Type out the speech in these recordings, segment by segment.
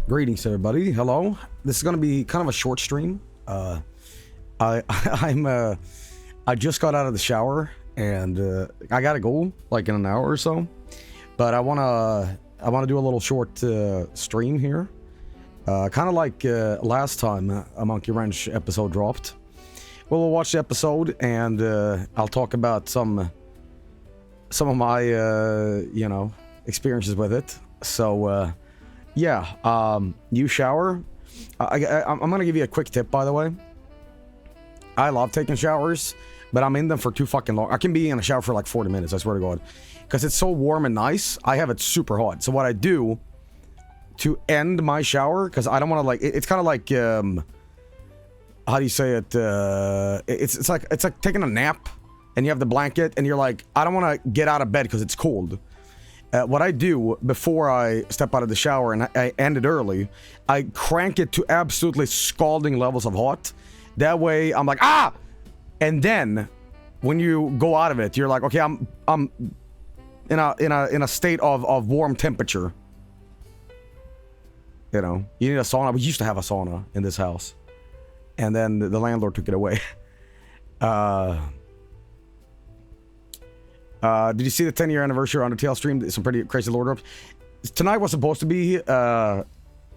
Greetings, everybody. Hello. This is going to be kind of a short stream. I I just got out of the shower and I gotta go like in an hour or so. But I wanna do a little short stream here. Kind of like last time a Monkey Wrench episode dropped. Well, we'll watch the episode and I'll talk about some of my you know, experiences with it. So yeah, you shower. I'm gonna give you a quick tip, by the way. I love taking showers, but I'm in them for too fucking long. I can be in a shower for like 40 minutes, I swear to God. Because it's so warm and nice, I have it super hot. So what I do to end my shower, because I don't want to like, it's kind of like, how do you say it? It's like taking a nap and you have the blanket and you're like, I don't want to get out of bed because it's cold. What I do before I step out of the shower and I end it early, I crank it to absolutely scalding levels of hot. That way I'm like, ah! And then when you go out of it, you're like, okay, I'm in a state of warm temperature. You know, you need a sauna. We used to have a sauna in this house. And then the landlord took it away. Did you see the 10-year anniversary Undertale stream? Some pretty crazy lore drops. Tonight was supposed to be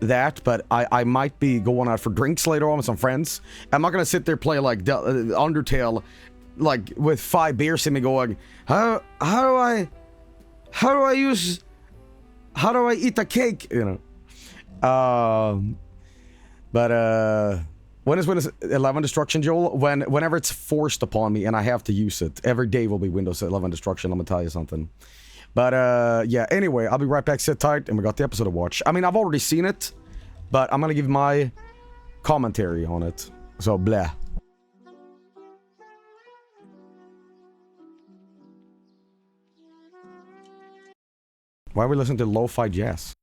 that, but I might be going out for drinks later on with some friends. I'm not gonna sit there play like Undertale, like with 5 beers in me going, how do I eat a cake? You know. When is 11 destruction, Joel? Whenever it's forced upon me and I have to use it. Every day will be Windows 11 destruction, I'm gonna tell you something. But yeah, anyway, I'll be right back, sit tight, and we got the episode to watch. I mean, I've already seen it, but I'm gonna give my commentary on it. So, blah. Why are we listening to Lowfi jazz?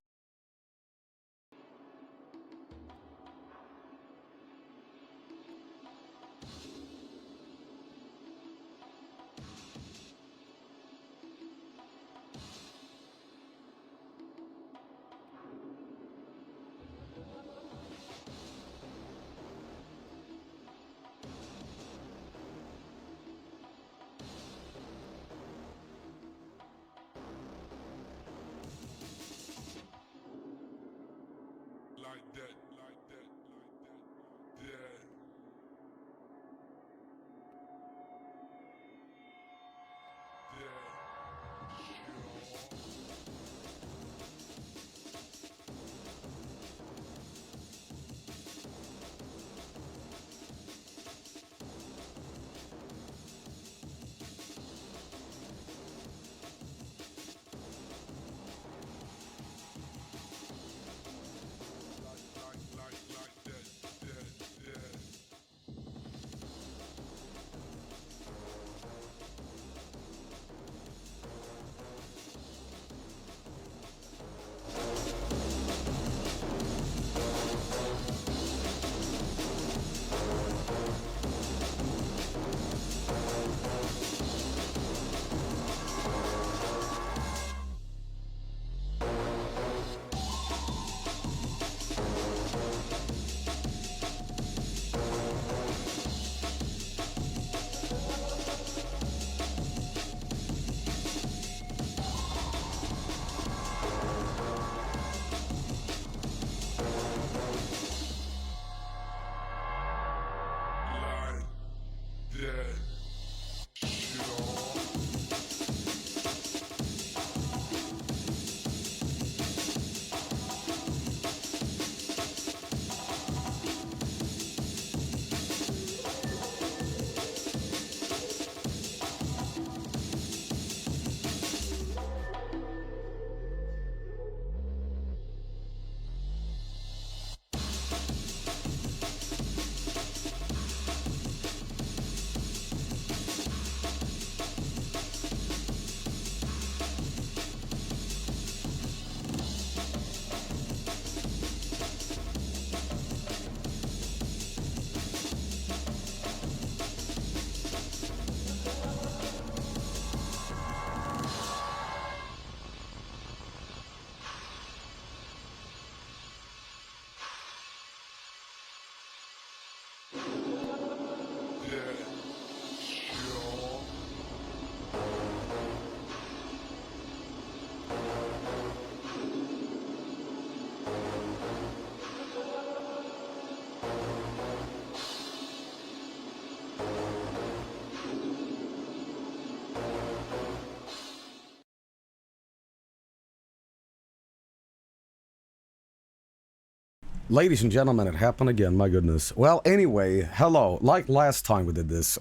Ladies and gentlemen, it happened again, my goodness. Well, anyway, hello. Like last time we did this,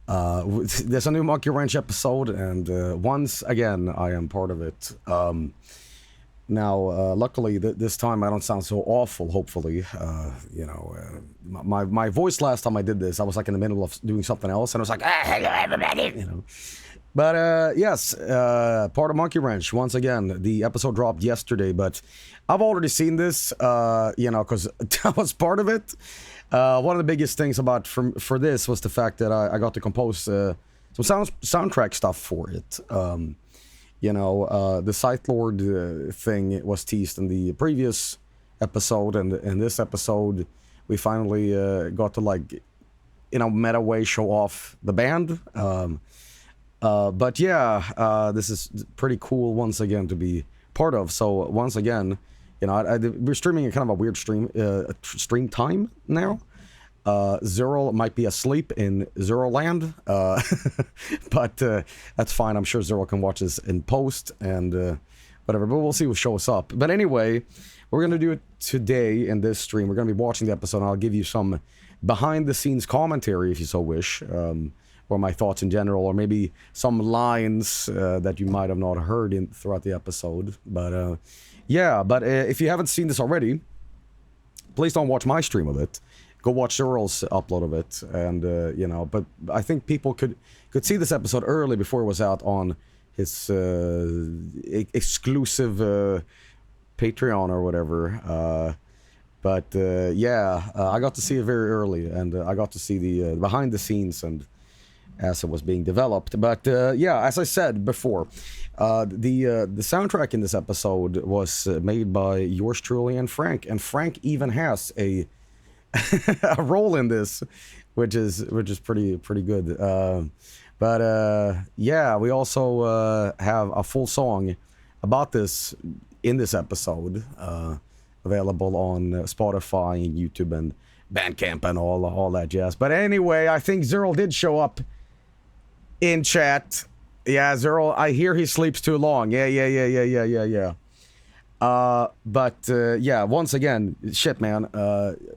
there's a new Monkey Wrench episode, and once again, I am part of it. Now, luckily, this time I don't sound so awful, hopefully. My voice last time I did this, I was like in the middle of doing something else, and I was like, hello everybody, you know. But, yes, part of Monkey Wrench, once again, the episode dropped yesterday, but I've already seen this, because I was part of it. One of the biggest things for this was the fact that I got to compose some soundtrack stuff for it. The Sith Lord thing was teased in the previous episode, and in this episode, we finally got to, like, meta way show off the band. But yeah, this is pretty cool once again to be part of. So once again, we're streaming in kind of a weird stream time now. Zero might be asleep in Zero Land, but that's fine. I'm sure Zero can watch this in post and whatever, but we'll see what shows up. But anyway, we're going to do it today in this stream. We're going to be watching the episode, and I'll give you some behind-the-scenes commentary, if you so wish, or my thoughts in general, or maybe some lines that you might have not heard throughout the episode. But yeah, but if you haven't seen this already, please don't watch my stream of it. Go watch Cyril's upload of it, and but I think people could see this episode early before it was out on his exclusive Patreon or whatever. But yeah, I got to see it very early, and I got to see the behind the scenes and as it was being developed. But yeah, as I said before, the soundtrack in this episode was made by yours truly and Frank even has a a role in this, which is pretty good. But yeah, we also have a full song about this in this episode, available on Spotify and YouTube and Bandcamp and all that jazz. But anyway, I think Zero did show up in chat. Yeah, Zero, I hear he sleeps too long. Yeah. But yeah, once again, shit, man.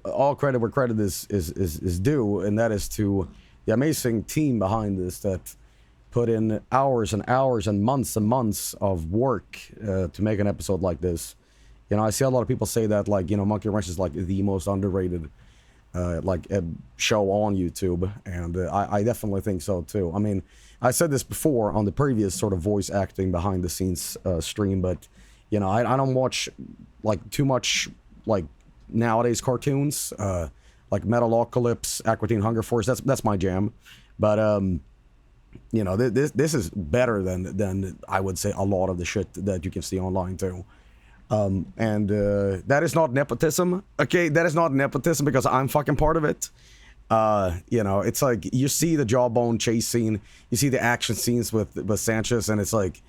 All credit where credit is due, and that is to the amazing team behind this that put in hours and hours and months of work to make an episode like this. I see a lot of people say that, like, Monkey Wrench is like the most underrated show on YouTube, and I definitely think so too. I mean, I said this before on the previous sort of voice acting behind the scenes stream, but I don't watch like too much like nowadays cartoons, like Metalocalypse, Aqua Teen Hunger Force. That's my jam. But this is better than I would say a lot of the shit that you can see online too. And that is not nepotism. Okay, that is not nepotism because I'm fucking part of it. It's like you see the Jawbone chase scene, you see the action scenes with Sanchez, and it's like,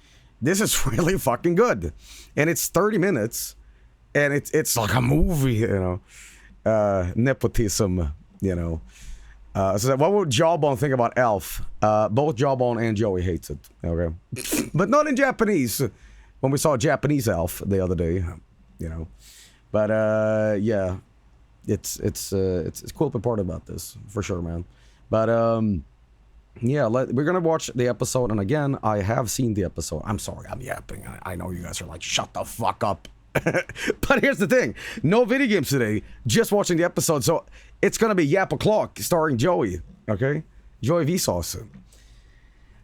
this is really fucking good. And it's 30 minutes, and it's like a movie, nepotism, So what would Jawbone think about Elf? Both Jawbone and Joey hates it, okay? But not in Japanese. When we saw a Japanese Elf the other day, But yeah, it's cool to be part about this for sure, man. But yeah, we're gonna watch the episode, and again, I have seen the episode. I'm sorry, I'm yapping. I know you guys are like, shut the fuck up. But here's the thing: no video games today. Just watching the episode, so it's gonna be Yap O'Clock starring Joey. Okay, Joey Vinesauce.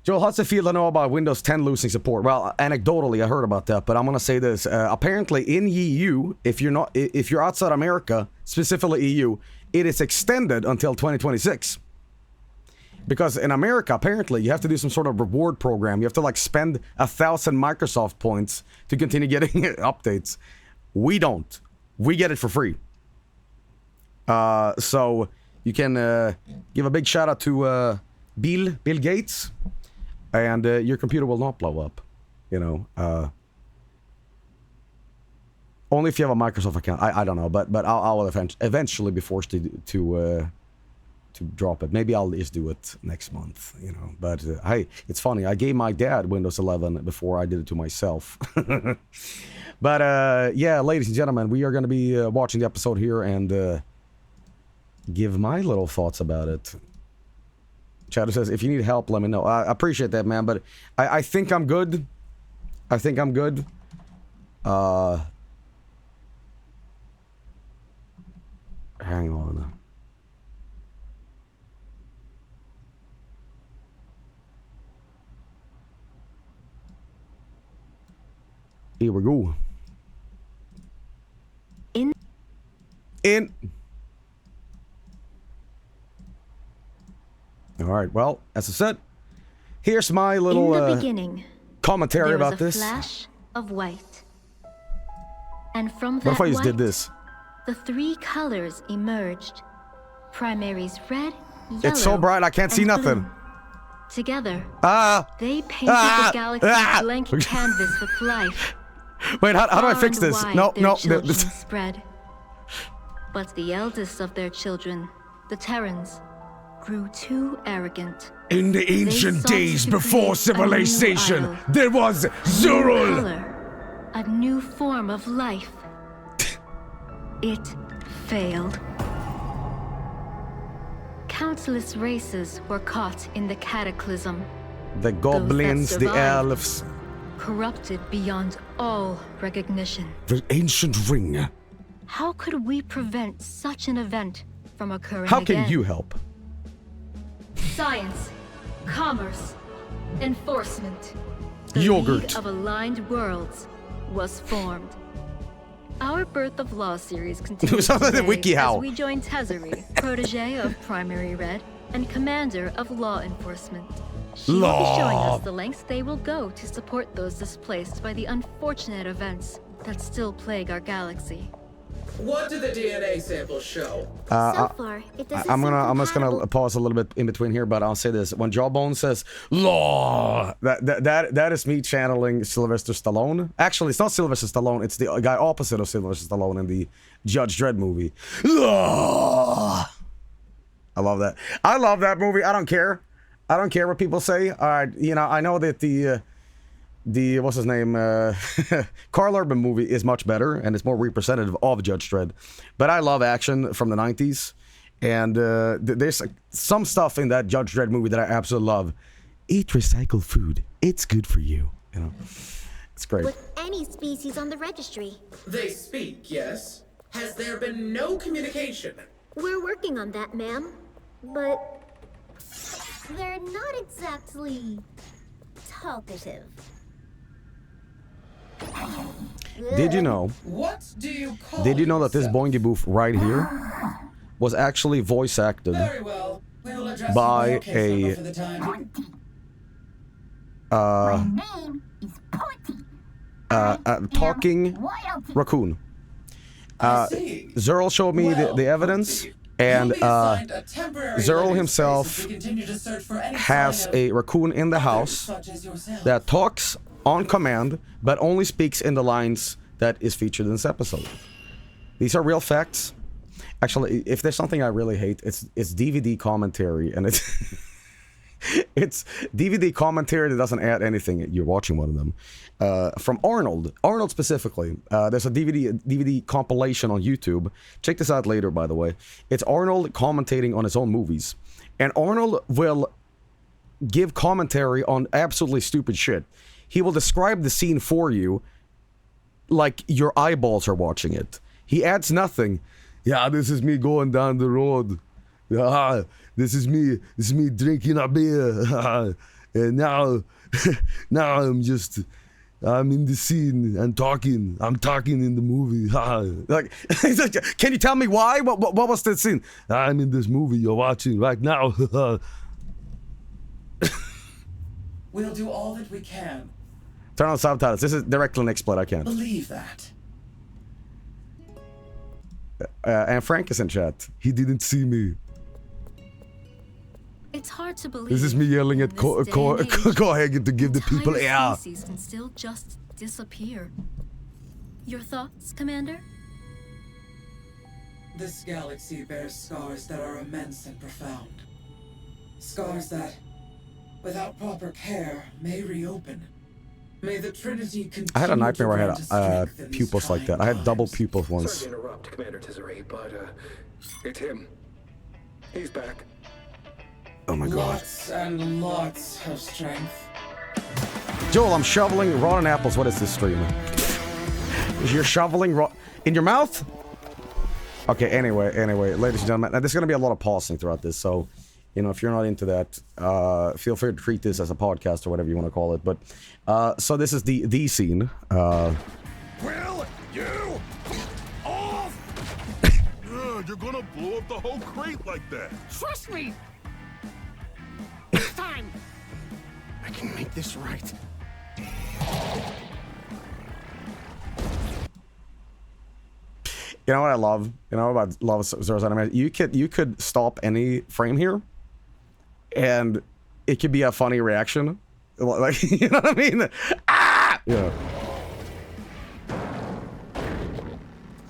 Joel, how's it feel to know about Windows 10 losing support? Well, anecdotally, I heard about that, but I'm gonna say this: apparently, in EU, if you're outside America, specifically EU, it is extended until 2026. Because in America, apparently, you have to do some sort of reward program. You have to like spend 1,000 Microsoft points to continue getting updates. We don't. We get it for free. So you can give a big shout out to Bill Gates. And your computer will not blow up, only if you have a Microsoft account. I don't know, but I'll eventually be forced to drop it. Maybe I'll just do it next month, But hey, it's funny. I gave my dad Windows 11 before I did it to myself. But yeah, ladies and gentlemen, we are going to be watching the episode here and give my little thoughts about it. Chatter says, if you need help, let me know. I appreciate that, man, but I think I'm good. I think I'm good. Hang on. Here we go. In. All right. Well, as I said, here's my little in the beginning, commentary there was about this. Flash of white, and from that What if I just white, did this? the three colors emerged. Primaries red, yellow, It's so bright I can't see and nothing. blue. Together, Ah! they painted the galaxy's blank canvas with life. Wait, how do I Far fix and this? wide No, their no. children spread. But the eldest of their children, the Terrans, grew too arrogant. In the ancient sought days to before create a new civilization, idol. there was Zurul! Color, a new form of life. It failed. Countless races were caught in the cataclysm. The goblins, the survived. elves. Corrupted beyond all recognition. The ancient ring. How could we prevent such an event from occurring How again? can you help? Science, commerce, enforcement. The Yogurt. League of Aligned Worlds was formed. Our Birth of Law series continues Sounds like the today WikiHow. as we join Tezeri, protege of Primary Red and commander of law enforcement. She will be showing us the lengths they will go to support those displaced by the unfortunate events that still plague our galaxy. What do the DNA samples show? So far, it doesn't I'm just compatible. gonna pause a little bit in between here, but I'll say this: when Jawbone says "law," that is me channeling Sylvester Stallone. Actually, it's not Sylvester Stallone; it's the guy opposite of Sylvester Stallone in the Judge Dredd movie. Law. I love that. I love that movie. I don't care. I don't care what people say. You know, I know that the what's his name, Carl Urban movie is much better and it's more representative of Judge Dredd. But I love action from the 90s. And there's some stuff in that Judge Dredd movie that I absolutely love. Eat recycled food. It's good for you. You know, it's great. With any species on the registry. They speak, yes. Has there been no communication? We're working on that, ma'am. But they're not exactly talkative. Did you know? What do you call Did you know that this yourself? Boingy Booth right here was actually voice acted Very well. We'll address by your case a- number for the time. name is Porty. talking Royalty. raccoon? I see. Zerl showed me Well, the evidence, proceed. and You'll be assigned a temporary Zerl living himself space as we continue to search for any has sign of a raccoon in the others house such as yourself. that talks on command, but only speaks in the lines that is featured in this episode. These are real facts. Actually, if there's something I really hate, it's DVD commentary, and it's it's DVD commentary that doesn't add anything. You're watching one of them from Arnold specifically. There's a DVD compilation on YouTube. Check this out later, by the way. It's Arnold commentating on his own movies, and Arnold will give commentary on absolutely stupid shit. He will describe the scene for you like your eyeballs are watching it. He adds nothing. Yeah, this is me going down the road. This is me drinking a beer. And now I'm in the scene and talking. I'm talking in the movie. Like, can you tell me why? What was the scene? I'm in this movie you're watching right now. We'll do all that we can. Turn on subtitles. This is directly next split. I can't. Believe that. And Frank is in chat. He didn't see me. It's hard to believe. This is me yelling at in this day and age, Cohagen to give the people entire air. species can still just disappear. Your thoughts, Commander? This galaxy bears scars that are immense and profound. Scars that, without proper care, may reopen. May the Trinity continue I had a nightmare where I to grant us had strength in these pupils like that. trying I had double times. pupils once. Sorry to interrupt, Commander Tizeri, but it's him. He's back. Oh my god. Lots and lots of strength. Joel, I'm shoveling rotten apples. What is this stream? You're shoveling in your mouth? Okay, anyway, ladies and gentlemen, now there's gonna be a lot of pausing throughout this, so, you know, if you're not into that, feel free to treat this as a podcast or whatever you want to call it, but, so this is the scene, Will you off? You're gonna blow up the whole crate like that. Trust me! This time! I can make this right. You know what I love? You know what I love Zero's animation? You could stop any frame here, and it could be a funny reaction. Like, you know what I mean? Ah! Yeah.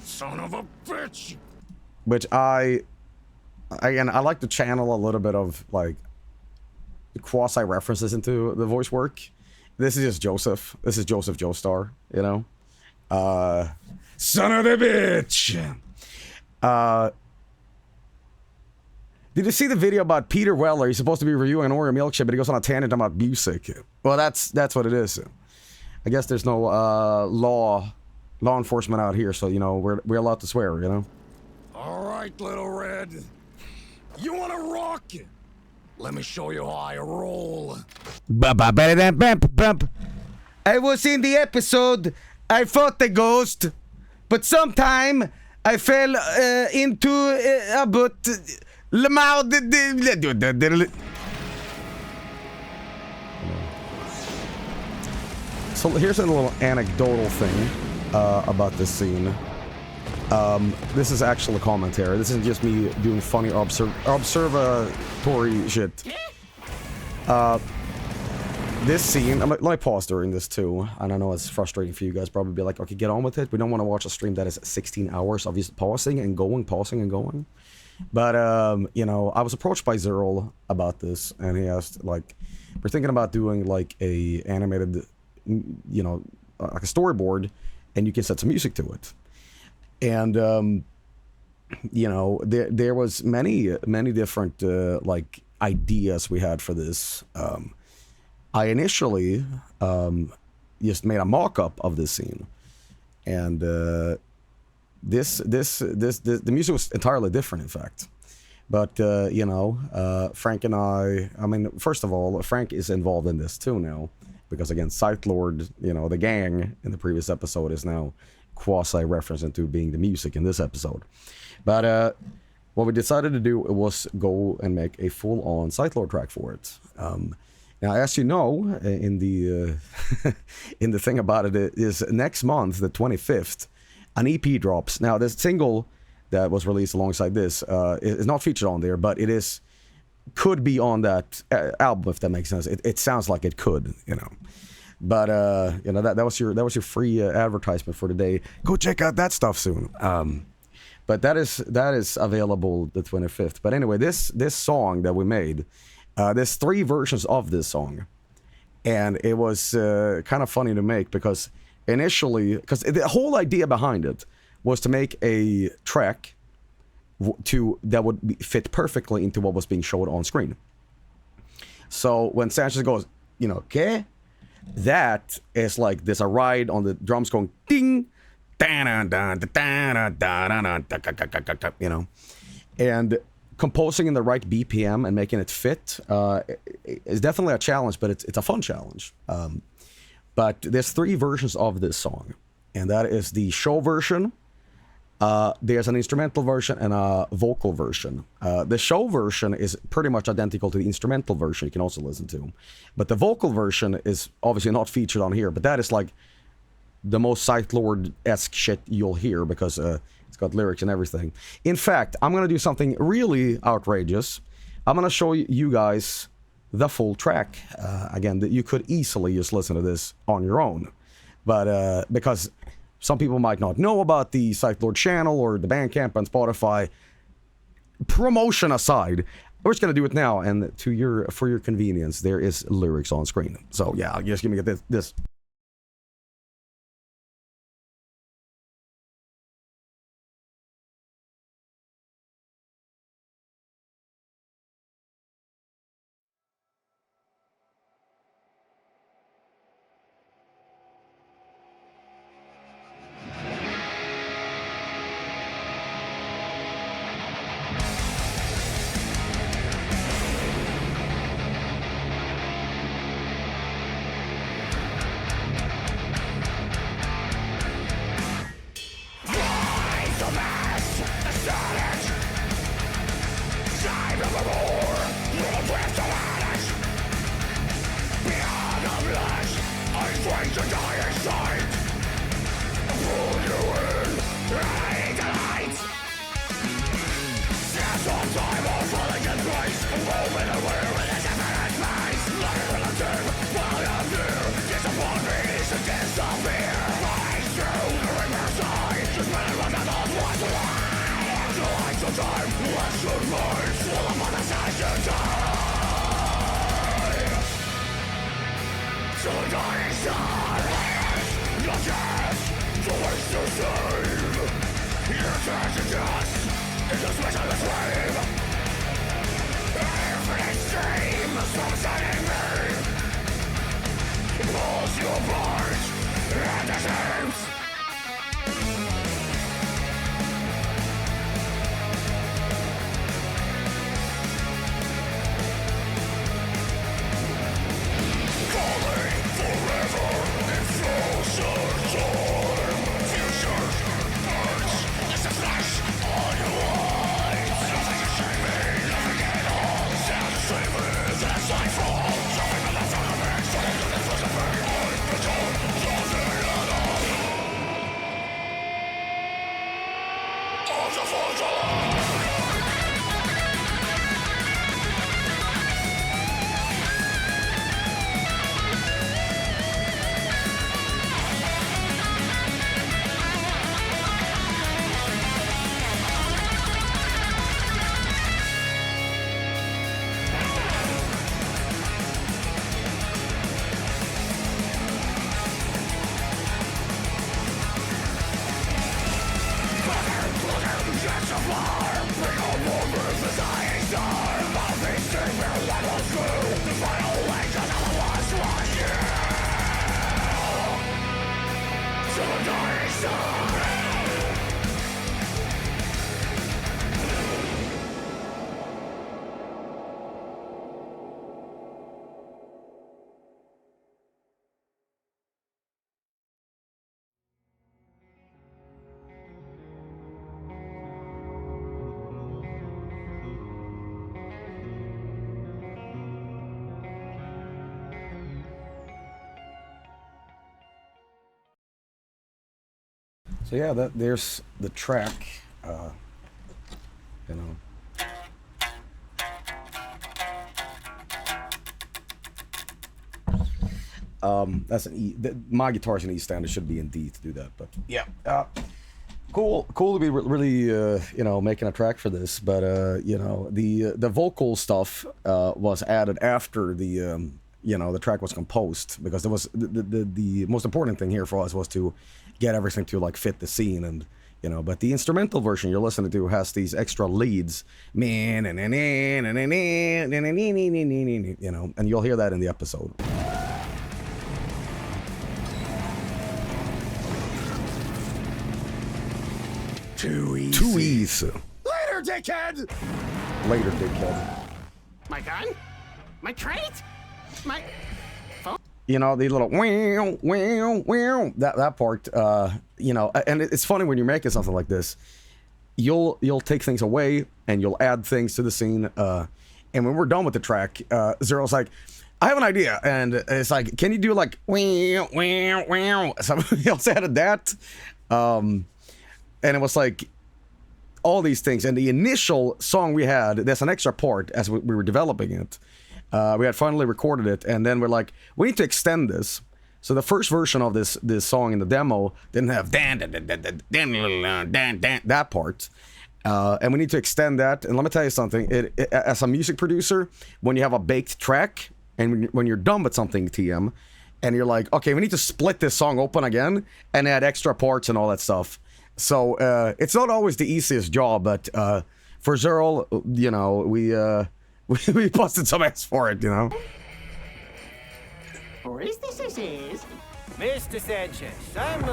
Son of a bitch! Which I like to channel a little bit of, like, quasi references into the voice work. This is just Joseph. This is Joseph Joestar, you know? Son of a bitch! Did you see the video about Peter Weller? He's supposed to be reviewing an Oreo milkshake, but he goes on a tangent about music. Well, that's what it is. I guess there's no law enforcement out here, so, you know, we're allowed to swear, you know? All right, little red. You wanna rock? Let me show you how I roll. I was in the episode. I fought the ghost, but sometime I fell into a butt. So here's a little anecdotal thing about this scene. This is actual commentary. This isn't just me doing funny observatory shit. This scene, let me pause during this too, and I know it's frustrating for you guys, probably be like, okay, get on with it. We don't want to watch a stream that is 16 hours of just pausing and going. But, you know, I was approached by Zerl about this, and he asked, like, we're thinking about doing, like, a animated, you know, like a storyboard, and you can set some music to it. And, you know, there was many different, like, ideas we had for this. I initially just made a mock-up of this scene, and the music was entirely different, in fact. But you know, Frank and I mean, first of all, Frank is involved in this too now, because again, Sight Lord, you know, the gang in the previous episode is now quasi-referenced into being the music in this episode. But what we decided to do was go and make a full-on Sight Lord track for it. Now, as you know, in the in the thing about it is next month, the 25th, an EP drops. Now, this single that was released alongside this is not featured on there, but it could be on that album, if that makes sense. It sounds like it could, you know. But you know, that was your free advertisement for today. Go check out that stuff soon. But that is available the 25th. But anyway, this song that we made. There's 3 versions of this song, and it was kind of funny to make because because the whole idea behind it was to make a track that would fit perfectly into what was being showed on screen. So when Sanchez goes, you know, okay, that is like there's a ride on the drums going ding, you know, and composing in the right BPM and making it fit is definitely a challenge, but it's a fun challenge. But there's 3 versions of this song, and that is the show version. There's an instrumental version and a vocal version. The show version is pretty much identical to the instrumental version you can also listen to. But the vocal version is obviously not featured on here, but that is like the most Sight Lord-esque shit you'll hear because it's got lyrics and everything. In fact, I'm going to do something really outrageous. I'm going to show you guys the full track. Again, that you could easily just listen to this on your own. But because some people might not know about the Sight Lord channel or the Bandcamp and Spotify, promotion aside, we're just going to do it now. And for your convenience, there is lyrics on screen. So yeah, just give me this. So yeah, there's the track. You know. That's an E. My guitar's an E stand. It should be in D to do that, but yeah. Cool to be really, you know, making a track for this. But you know, the vocal stuff was added after the, you know, the track was composed, because there was the most important thing here for us was to get everything to like fit the scene, and you know. But the instrumental version you're listening to has these extra leads, you know, and you'll hear that in the episode. Too easy. Too easy. Later, dickhead! Later, dickhead. My gun? My crate? My phone? You know, the little that part, you know, and it's funny when you're making something like this, you'll take things away and you'll add things to the scene, and when we're done with the track, Zero's like, I have an idea, and it's like, can you do like somebody else added that, and it was like all these things. And the initial song we had, there's an extra part as we were developing it. We had finally recorded it, and then we're like, we need to extend this. So the first version of this song in the demo didn't have that part, and we need to extend that. And let me tell you something, as a music producer, when you have a baked track, and when you're done with something, TM, and you're like, okay, we need to split this song open again and add extra parts and all that stuff. So it's not always the easiest job, but for Zerl, you know, we busted some ass for it, you know. Or is this is? Mr. Sanchez, I'm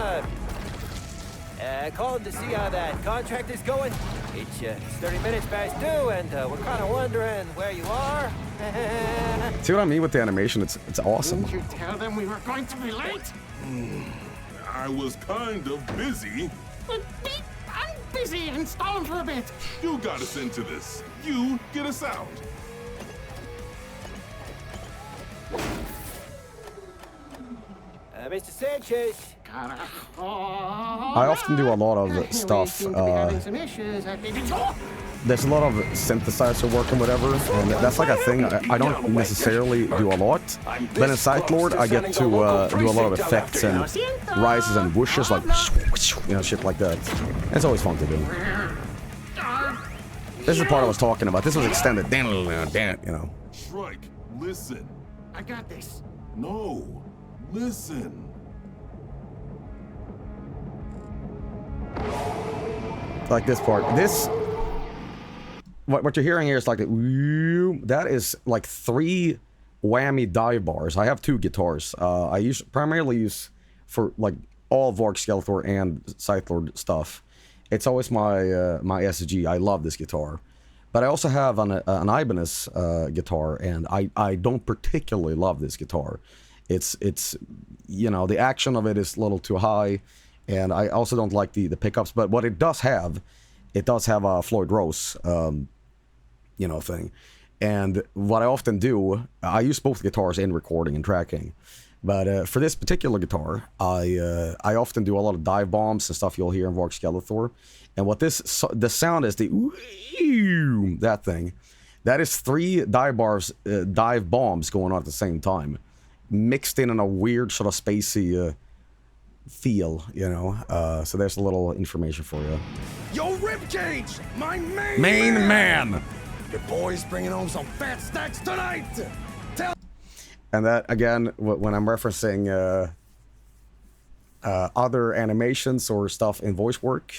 calling to see how that contract is going. It's 30 minutes past 2, and we're kind of wondering where you are. See what I mean with the animation? It's awesome. Didn't you tell them we were going to be late? I was kind of busy. I'm busy installing for a bit. You got us into this. You get us out. Mr. Sanchez. I often do a lot of stuff. There's a lot of synthesizer work and whatever, and that's like a thing I don't necessarily do a lot. But in Scythe Lord, I get to do a lot of effects and rises and whooshes, like, you know, shit like that. It's always fun to do. This is the part I was talking about. This was extended. Damn it, you know. Shrike, listen. I got this. No, listen. Like this part. This... What you're hearing here is like... That is like 3 whammy dive bars. I have 2 guitars. I primarily use for like all Vork Skeletor and Scythe Lord stuff. It's always my my SG. I love this guitar. But I also have an Ibanez guitar, and I don't particularly love this guitar. It's you know, the action of it is a little too high, and I also don't like the pickups. But what it does have a Floyd Rose, you know, thing. And what I often do, I use both guitars in recording and tracking. But for this particular guitar, I often do a lot of dive bombs and stuff you'll hear in Vork Skeletor. And what the sound is, that thing, that is 3 dive bombs going on at the same time, mixed in a weird sort of spacey feel, you know. So there's a little information for you. Yo, Ribcage, my Main man. Your boy's bringing home some fat stacks tonight. And that, again, when I'm referencing other animations or stuff in voice work,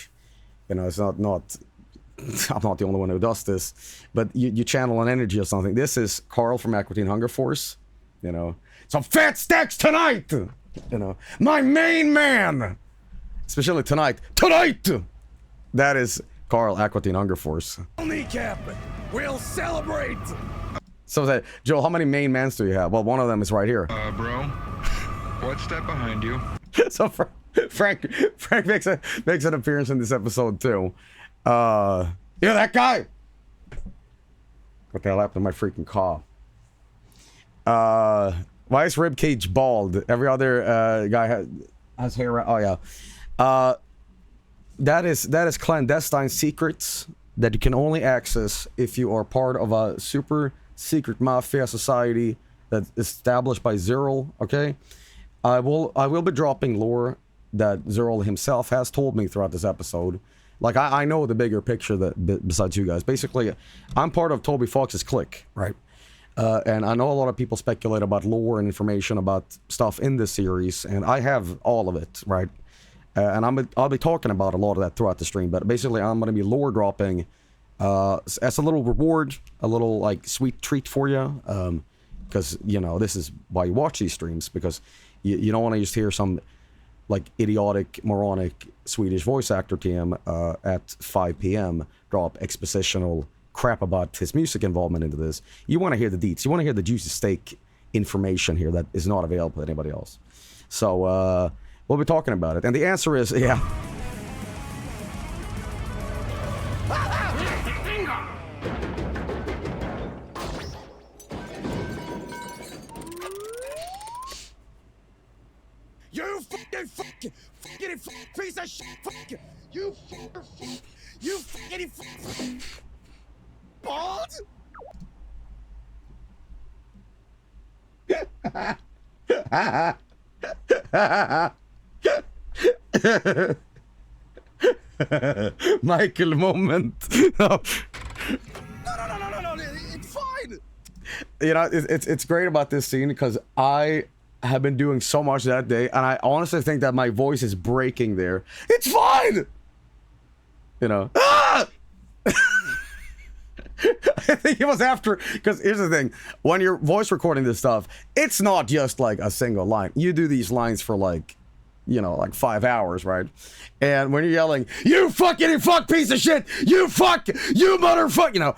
you know, it's not I'm not the only one who does this, but you channel an energy or something. This is Carl from Aqua Teen Hunger Force, you know. Some fat stacks tonight! You know, my main man! Especially tonight. Tonight! That is Carl, Aqua Teen Hunger Force. Kneecap, we'll celebrate! So that, Joel, how many main mans do you have? Well, one of them is right here. Bro, what's that behind you? So Frank makes an appearance in this episode too. Yeah, that guy. What the hell happened to my freaking car? Why is Ribcage bald? Every other guy has hair. Oh yeah. That is clandestine secrets that you can only access if you are part of a super secret mafia society that's established by Zerl. Okay, I will be dropping lore that Zerl himself has told me throughout this episode. Like, I know the bigger picture that besides you guys. Basically, I'm part of Toby Fox's clique, right? And I know a lot of people speculate about lore and information about stuff in this series, and I have all of it, right? And I'll be talking about a lot of that throughout the stream. But basically, I'm going to be lore dropping as a little reward, a little like sweet treat for you, because you know this is why you watch these streams, because you don't want to just hear some like idiotic, moronic Swedish voice actor team at 5 p.m. drop expositional crap about his music involvement into this. You want to hear the deets. You want to hear the juicy steak information here that is not available to anybody else. So we'll be talking about it, and the answer is yeah. You fucking piece of shit! You fucking bald! Michael moment. No, it's fine. You know, it's great about this scene because I have been doing so much that day, and I honestly think that my voice is breaking there. It's fine. You know. Ah! I think it was after, because here's the thing, when you're voice recording this stuff, it's not just like a single line. You do these lines for like, you know, like 5 hours, right? And when you're yelling, you fucking fuck piece of shit, you fuck, you motherfucker, you know,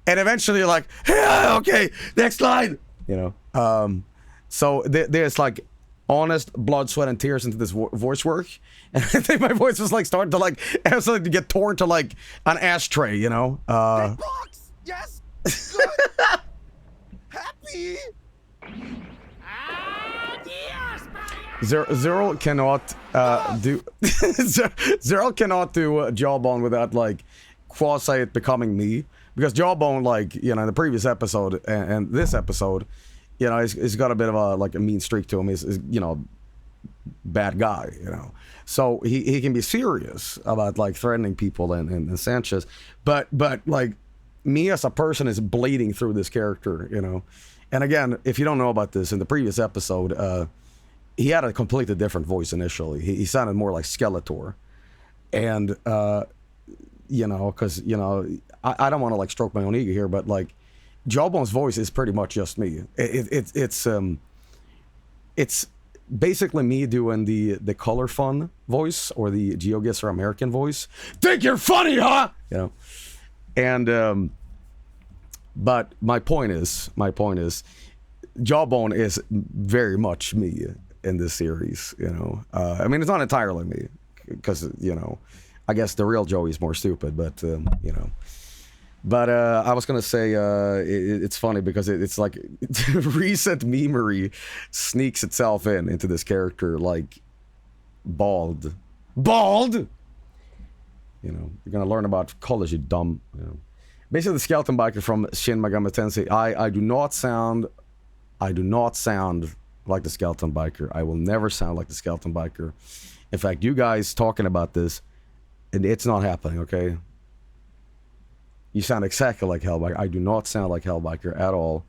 and eventually you're like, yeah, okay, next line, you know. So there's like honest blood, sweat, and tears into this voice work. And I think my voice was like starting to like, absolutely get torn to like an ashtray, you know? Big box! Yes! Good! Happy! Adios, Zero cannot do Zero cannot do Jawbone without like quasi it becoming me, because Jawbone, like, you know, in the previous episode and this episode, you know, he's got a bit of a like a mean streak to him. He's you know, bad guy, you know, so he can be serious about like threatening people and Sanchez, but like me as a person is bleeding through this character, you know. And again, if you don't know about this, in the previous episode, he had a completely different voice initially. He sounded more like Skeletor. And, you know, because, you know, I don't want to, like, stroke my own ego here, but, like, Jawbone's voice is pretty much just me. It's basically me doing the Color Fun voice, or the GeoGuessr American voice. Think you're funny, huh? You know? And, but my point is, Jawbone is very much me in this series, you know. I mean, it's not entirely me, because, you know, I guess the real Joey's more stupid, but, you know. But I was going to say, it's funny because it's like recent memery sneaks itself into this character, like, bald. Bald! You know, you're going to learn about college, you dumb, you know. Basically, the skeleton biker from Shin Megami Tensei. I do not sound like the skeleton biker. I will never sound like the skeleton biker. In fact, you guys talking about this, and it's not happening, okay? You sound exactly like Hellbiker. I do not sound like Hellbiker at all.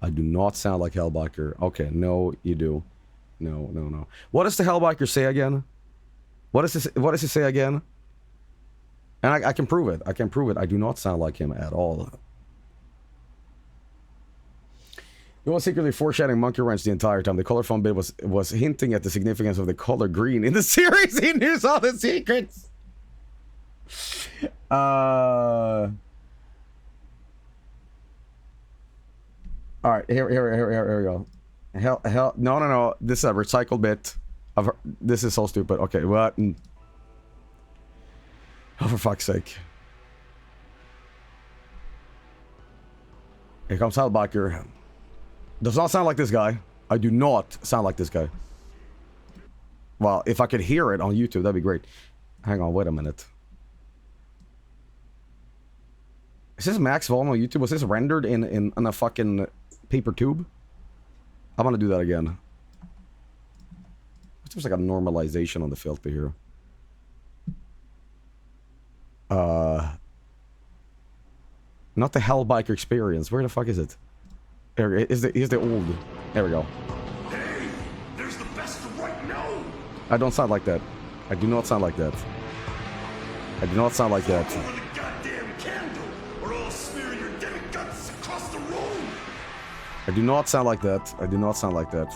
I do not sound like Hellbiker. Okay, no, you do. No. What does the Hellbiker say again? What does he say again? And I can prove it. I do not sound like him at all. He was secretly foreshadowing Monkey Wrench the entire time. The color phone bit was hinting at the significance of the color green in the series. He knew all the secrets. All right, here we go. Hell, no. This is a recycled bit. This is so stupid. Okay, what? Oh, for fuck's sake. Here comes Hellbiker. Does not sound like this guy. I do not sound like this guy. Well, if I could hear it on YouTube, that'd be great. Hang on, wait a minute. Is this max volume on YouTube? Was this rendered in a fucking paper tube? I'm gonna do that again. There's like a normalization on the filter here. Not the Hellbiker experience. Where the fuck is it? There is the old. There we go. Hey, there's the best right now. I don't sound like that. I do not sound like that. I do not sound like that. Over the goddamn candle, or I'll smear your dead guts across the room. I do not sound like that. I do not sound like that.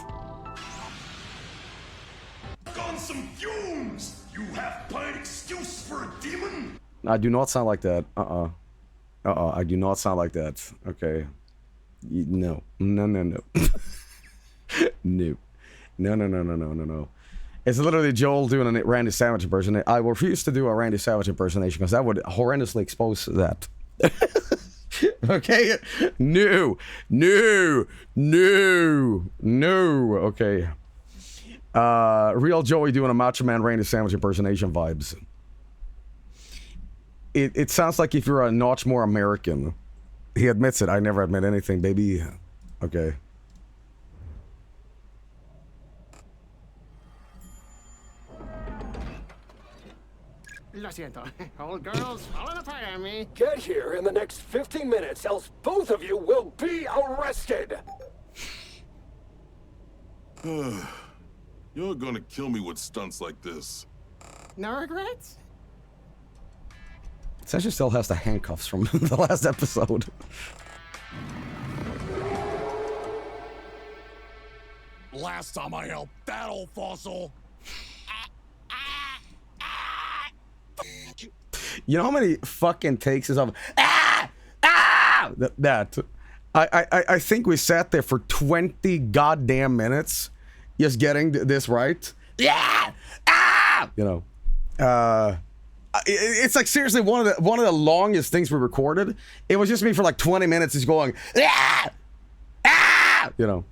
On some fumes. You half-pint excuse for a demon. I do not sound like that. I do not sound like that. Okay. No. No. No. It's literally Joel doing a Randy Savage impersonation. I refuse to do a Randy Savage impersonation because that would horrendously expose that. Okay? No. Okay. Real Joey doing a Macho Man Randy Savage impersonation vibes. It sounds like if you're a notch more American. He admits it. I never admit anything, baby. Okay. Lo siento. Old girls falling apart on me. Get here in the next 15 minutes, else both of you will be arrested. You're gonna kill me with stunts like this. No regrets? Sasha still has the handcuffs from the last episode. Last time I helped that old fossil. You know how many fucking takes is of that? I think we sat there for 20 goddamn minutes just getting this right. You know, it's like seriously one of the longest things we recorded. It was just me for like 20 minutes just going you know.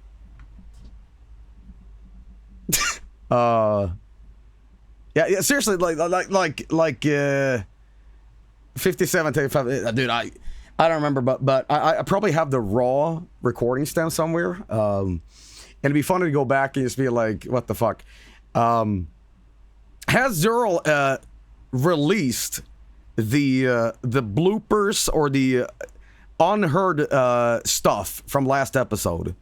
Yeah, seriously, like 57 35. Dude, I don't remember, but I probably have the raw recording stem somewhere. And it'd be funny to go back and just be like, what the fuck? Has Zerl released the bloopers or the unheard stuff from last episode?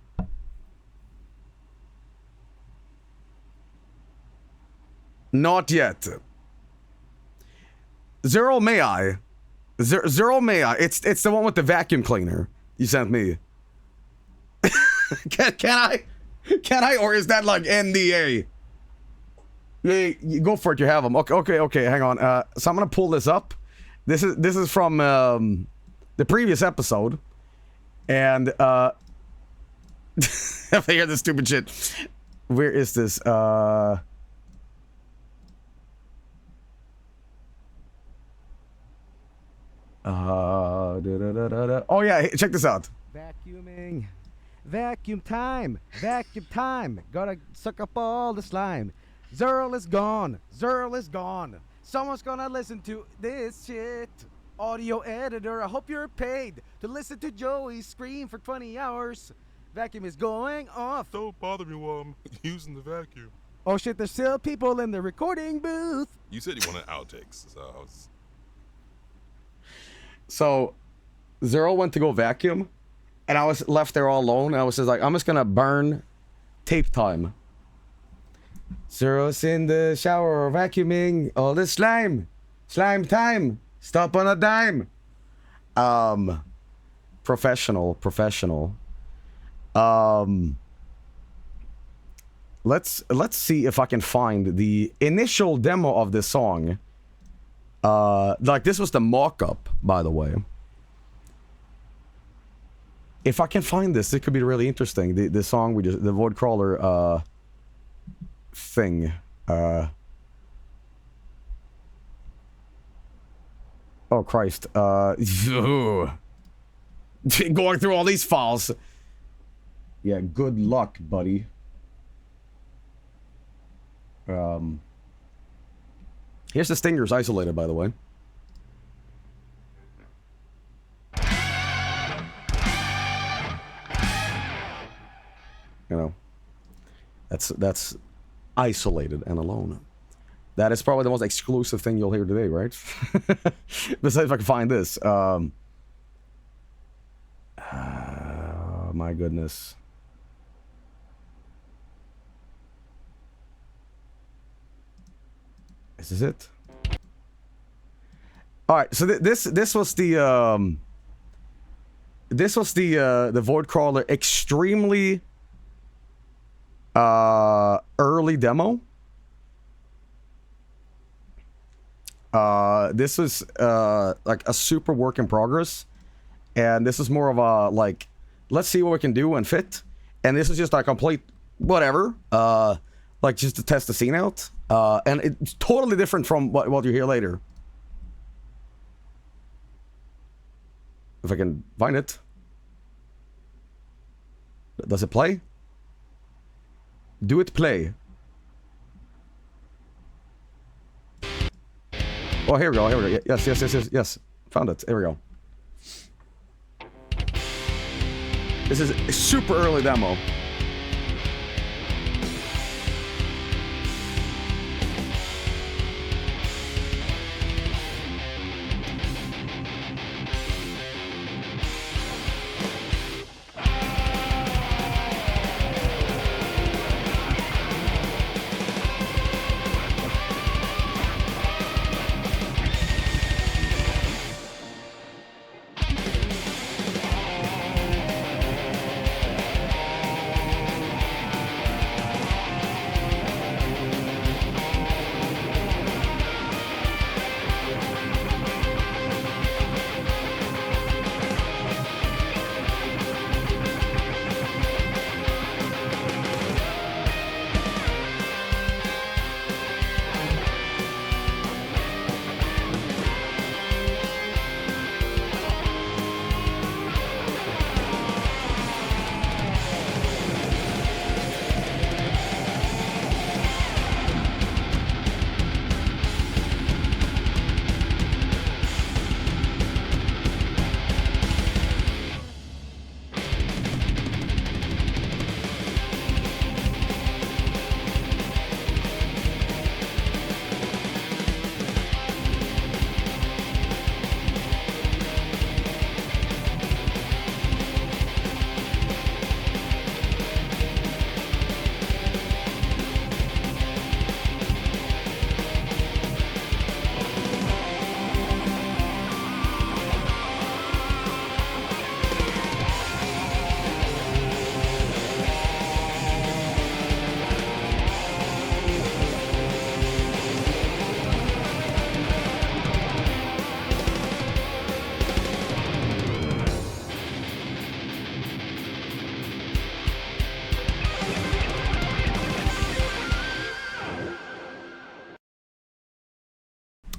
Not yet. Zerl, may I? Zerl, may I? It's the one with the vacuum cleaner you sent me. Can I? Can I? Or is that like NDA? Yeah, you go for it. You have them. Okay. Hang on. So I'm gonna pull this up. This is from the previous episode, and if I hear this stupid shit, where is this? Oh yeah, hey, check this out. Vacuuming. Vacuum time. Vacuum time. Gotta suck up all the slime. Zerl is gone. Zerl is gone. Someone's gonna listen to this shit. Audio editor, I hope you're paid to listen to Joey scream for 20 hours. Vacuum is going off. Don't bother me while I'm using the vacuum. Oh shit, there's still people in the recording booth. You said you wanted outtakes, so I was... So, Zerl went to go vacuum, and I was left there all alone. I was just like, I'm just gonna burn tape time. Zerl's in the shower vacuuming all the slime. Slime time. Stop on a dime. Professional. Let's see if I can find the initial demo of this song. Like this was the mock-up, by the way. If I can find this, it could be really interesting. The song we just, the Void Crawler thing. Oh Christ. Going through all these files. Yeah, good luck, buddy. Here's the stingers isolated, by the way. You know, that's isolated and alone. That is probably the most exclusive thing you'll hear today, right? Besides, if I can find this. My goodness. Is this it? All right, so this was the Void Crawler extremely early demo. This was like a super work in progress, and this is more of a like, let's see what we can do and fit. And this is just a complete whatever, like just to test the scene out. And it's totally different from what you hear later. If I can find it. Does it play? Do it play? Oh, here we go. Yes. Found it. Here we go. This is a super early demo.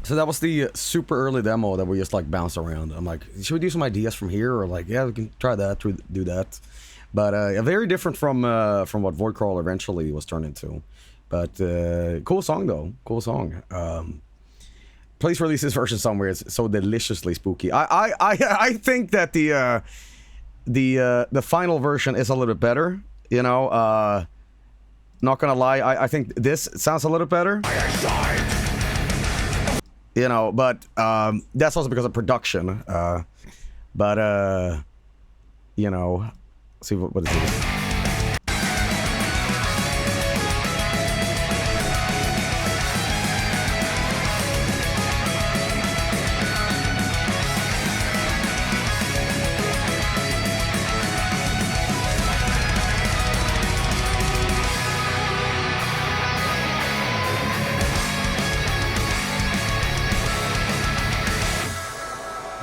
So that was the super early demo that we just like bounce around. I'm like, should we do some ideas from here, or like, yeah, we can try that, do that. But very different from what Voidcrawler eventually was turned into. But cool song though, cool song. Please release this version somewhere. It's so deliciously spooky. I think that the final version is a little bit better. You know, not gonna lie, I think this sounds a little better. You know, but that's also because of production. But you know, let's see what is it.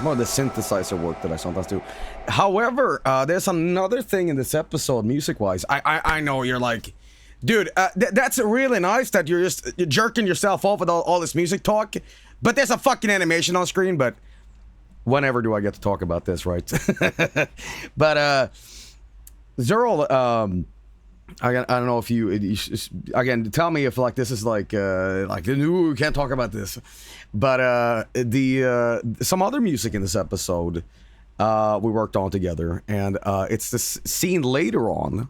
More of the synthesizer work that I sometimes do. However, there's another thing in this episode, music-wise. I know you're like, dude, that's really nice that you're jerking yourself off with all this music talk, but there's a fucking animation on screen. But whenever do I get to talk about this, right? But Zerl, I don't know if you again, tell me if like this is like we can't talk about this, but some other music in this episode we worked on together, and it's this scene later on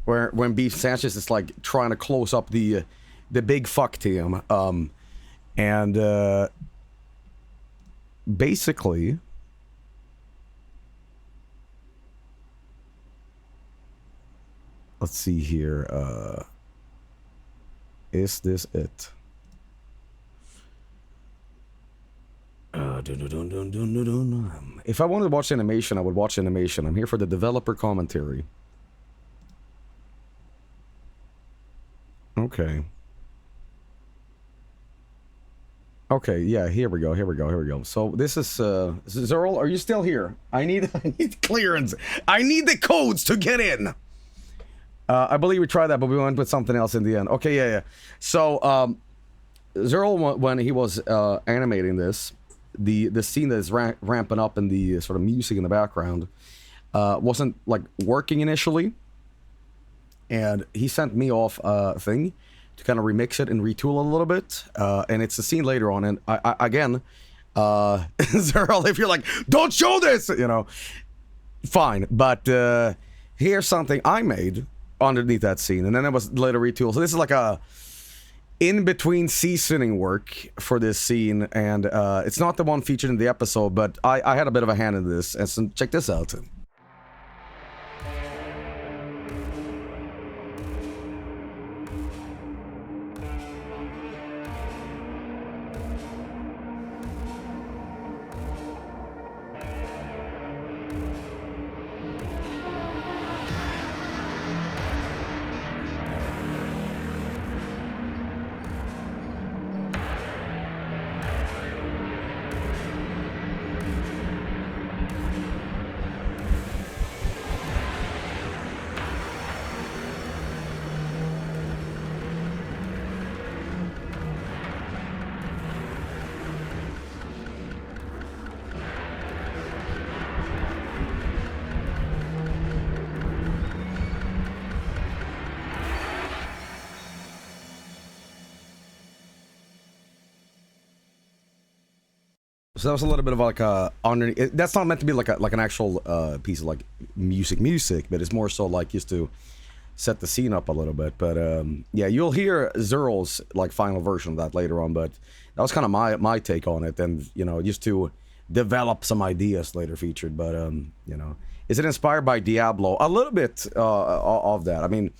where when Beef Sanchez is like trying to close up the big fuck team, and basically. Let's see here. Is this it? If I wanted to watch animation, I would watch animation. I'm here for the developer commentary. Okay. Okay, yeah, here we go. So this is Zerl, are you still here? I need clearance. I need the codes to get in. I believe we tried that, but we went with something else in the end. Okay, yeah. So, Zerl, when he was animating this, the scene that is ramping up and the sort of music in the background wasn't, like, working initially. And he sent me off a thing to kind of remix it and retool it a little bit. And it's a scene later on, and I again, Zerl, if you're like, don't show this, you know, fine. But here's something I made underneath that scene, and then it was later retooled. So this is like a in-between seasoning work for this scene, and it's not the one featured in the episode, but I had a bit of a hand in this, and so check this out. So that was a little bit of like a underneath. That's not meant to be like an actual piece of like music, but it's more so like just to set the scene up a little bit. But yeah, you'll hear Zerl's like final version of that later on. But that was kind of my take on it, and you know, just to develop some ideas later featured. But you know, is it inspired by Diablo? A little bit of that. I mean,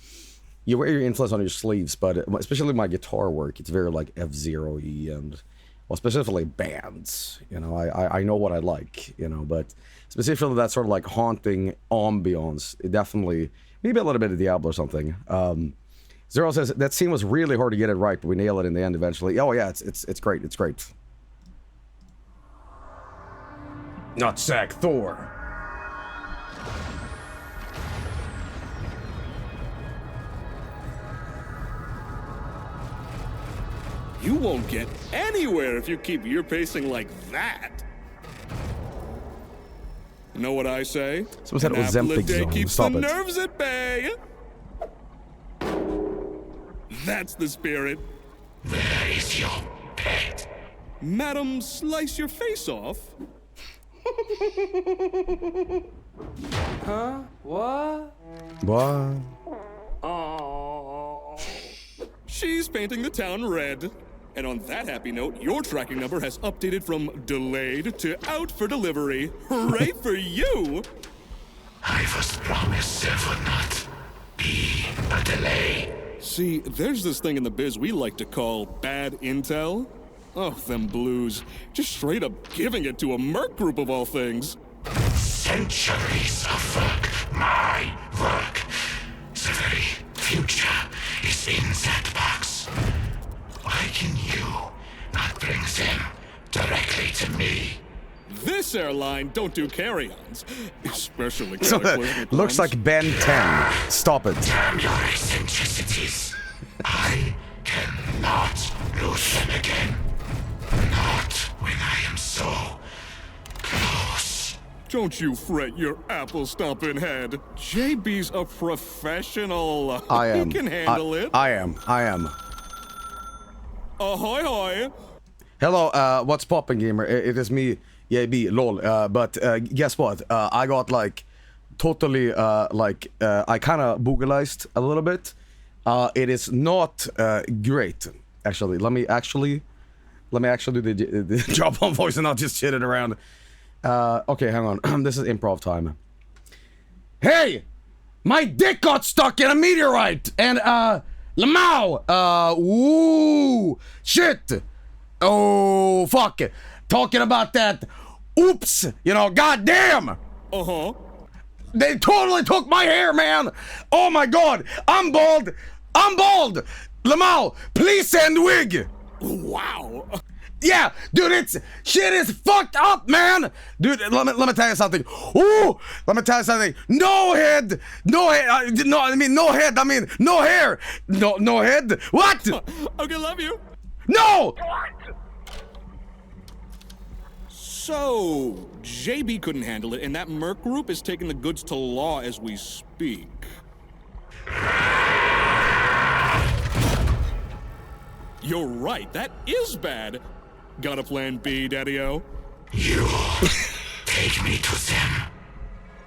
you wear your influence on your sleeves, but especially my guitar work, it's very like F-Zero-y and. Well, specifically bands, you know, I know what I like, you know, but specifically that sort of like haunting ambiance, it definitely, maybe a little bit of Diablo or something. Zero says, that scene was really hard to get it right, but we nailed it in the end eventually. Oh yeah, it's great, it's great. Nutsack Thor. You won't get anywhere if you keep your pacing like that. Know what I say? Someone said An apple a Ozempic day zone. keeps Stop the it. nerves at bay. That's the spirit. Where is your pet? Madam, slice your face off. Huh? What? What? Oh. She's painting the town red. And on that happy note, your tracking number has updated from delayed to out for delivery. Hooray for you! I was promised there would not be a delay. See, there's this thing in the biz we like to call bad intel. Oh, them blues. Just straight up giving it to a merc group of all things. Centuries of work, my work. The very future is in that box. Why can you not bring them directly to me? This airline don't do carry-ons, especially So, cataclysmic looks ones. like Ben 10. Stop it. Damn your eccentricities. I cannot lose them again. Not when I am so close. Don't you fret your apple-stomping head. JB's a professional. I am. He can handle it. I am. Ahoy hoy. Hello, what's poppin', gamer? It is me, JB, lol. But guess what? I got like totally I kind of boogalized a little bit. It is not great, actually. Let me actually do the Jawbone voice and not just shit it around. Okay, hang on. This is improv time. Hey, my dick got stuck in a meteorite, and Lamau, ooh, shit. Oh, fuck it. Talking about that. Oops, you know, goddamn. Uh-huh. They totally took my hair, man. Oh my god, I'm bald. Lamau, please send wig. Wow. Yeah, dude, shit is fucked up, man. Dude, let me tell you something. Ooh, let me tell you something. No head. No hair. No hair. No head. What? Okay, love you. No. So, JB couldn't handle it, and that merc group is taking the goods to law as we speak. You're right, that is bad. Got a plan B, Daddy-O? You take me to them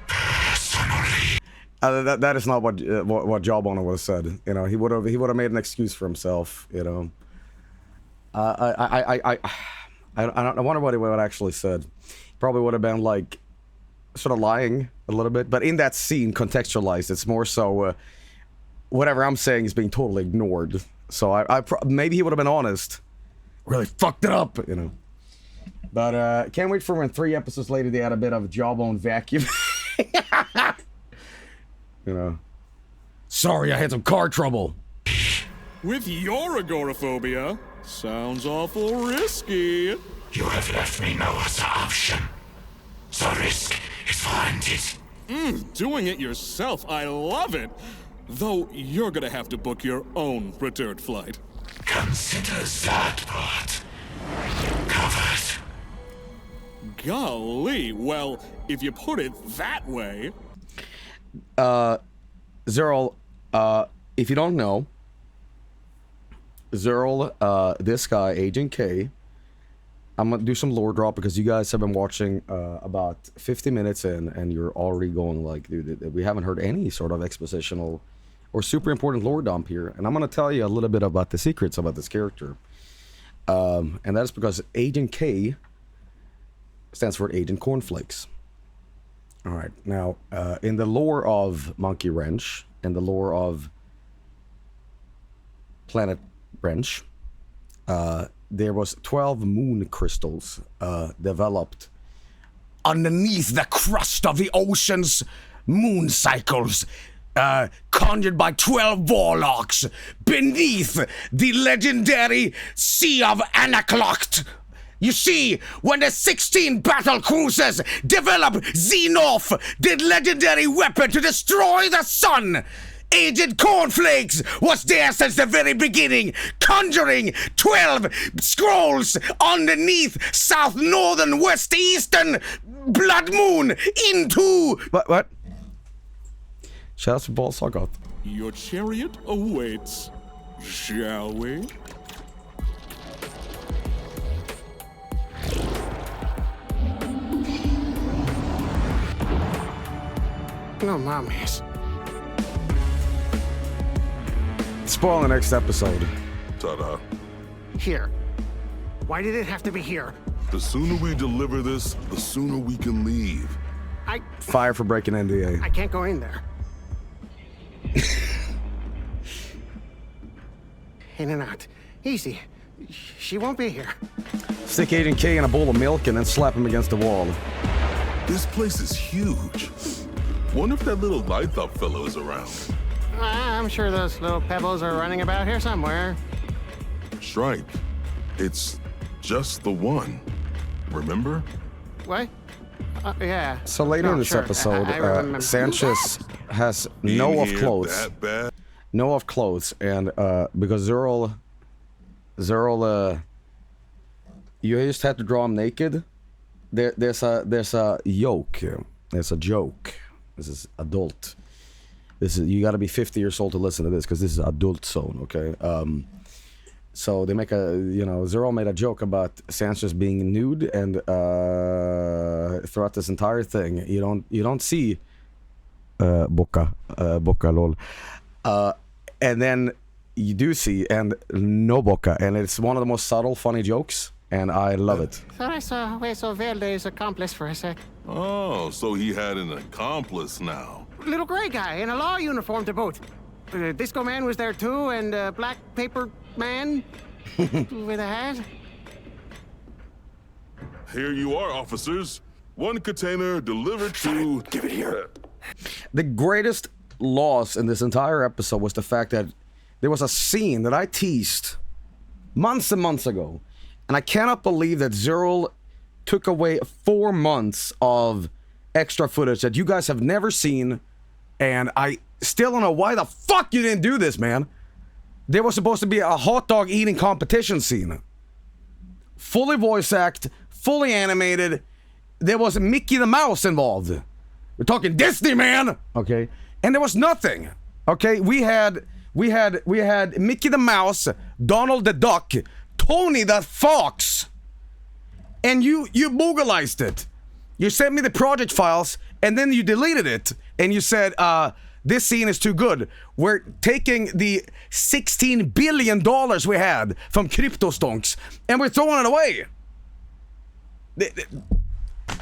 personally. That is not what Jawbone would have said. You know, he would have made an excuse for himself. You know, I wonder what he would have actually said. Probably would have been like sort of lying a little bit, but in that scene, contextualized, it's more so whatever I'm saying is being totally ignored. So maybe he would have been honest. Really fucked it up, you know. But can't wait for when 3 episodes later they add a bit of Jawbone vacuum. You know. Sorry, I had some car trouble. With your agoraphobia, sounds awful risky. You have left me no other option. The risk is warranted. Doing it yourself, I love it. Though you're gonna have to book your own return flight. Consider that part covered. Golly, well, if you put it that way. Zerl, if you don't know, Zerl, this guy, Agent K, I'm gonna do some lore drop because you guys have been watching about 50 minutes in, and you're already going like, dude, we haven't heard any sort of expositional or super important lore dump here. And I'm gonna tell you a little bit about the secrets about this character. And that's because Agent K stands for Agent Cornflakes. All right, now, in the lore of Monkey Wrench, and the lore of Planet Wrench, there was 12 moon crystals developed underneath the crust of the ocean's moon cycles, conjured by 12 warlocks beneath the legendary Sea of Anaclocht. You see, when the 16 battle cruisers developed Xenorph, the legendary weapon to destroy the sun, Agent Cornflakes was there since the very beginning, conjuring 12 scrolls underneath south, northern, west, eastern blood moon into... What? Känns bara så gott. Your chariot awaits. Shall we? No mommies. Spoil the next episode. Ta-da. Here. Why did it have to be here? The sooner we deliver this, the sooner we can leave. Fire for breaking NDA. I can't go in there. In and out. Easy. She won't be here. Stick Agent K in a bowl of milk and then slap him against the wall. This place is huge. Wonder if that little light-up fellow is around. I'm sure those little pebbles are running about here somewhere. Strike. It's just the one. Remember? What? Yeah. So later in this episode, Sanchez has no off clothes. No off clothes, and because Zerl, you just have to draw him naked. There's a yoke. There's a joke. This is adult. This is, you got to be 50 years old to listen to this because this is adult zone. Okay. So they make Zerl made a joke about Sanchez being nude, and throughout this entire thing, you don't see Boca lol, and then you do see and no Boca, and it's one of the most subtle, funny jokes, and I love it. Thought I saw Hueso Verde's accomplice for a sec. Oh, so he had an accomplice now. Little gray guy in a law uniform to boot. Disco Man was there too, and Black Paper Man with a hat. Here you are, officers. One container delivered to... Give it here. The greatest loss in this entire episode was the fact that there was a scene that I teased months and months ago, and I cannot believe that Zerl took away 4 months of extra footage that you guys have never seen, and I still don't know why the fuck you didn't do this, man. There was supposed to be a hot dog eating competition scene. Fully voice act, fully animated. There was Mickey the Mouse involved. We're talking Disney, man. Okay, and there was nothing. Okay, we had Mickey the Mouse, Donald the Duck, Tony the Fox, and you boogalized it. You sent me the project files, and then you deleted it, and you said, this scene is too good. We're taking the $16 billion we had from Crypto Stonks, and we're throwing it away.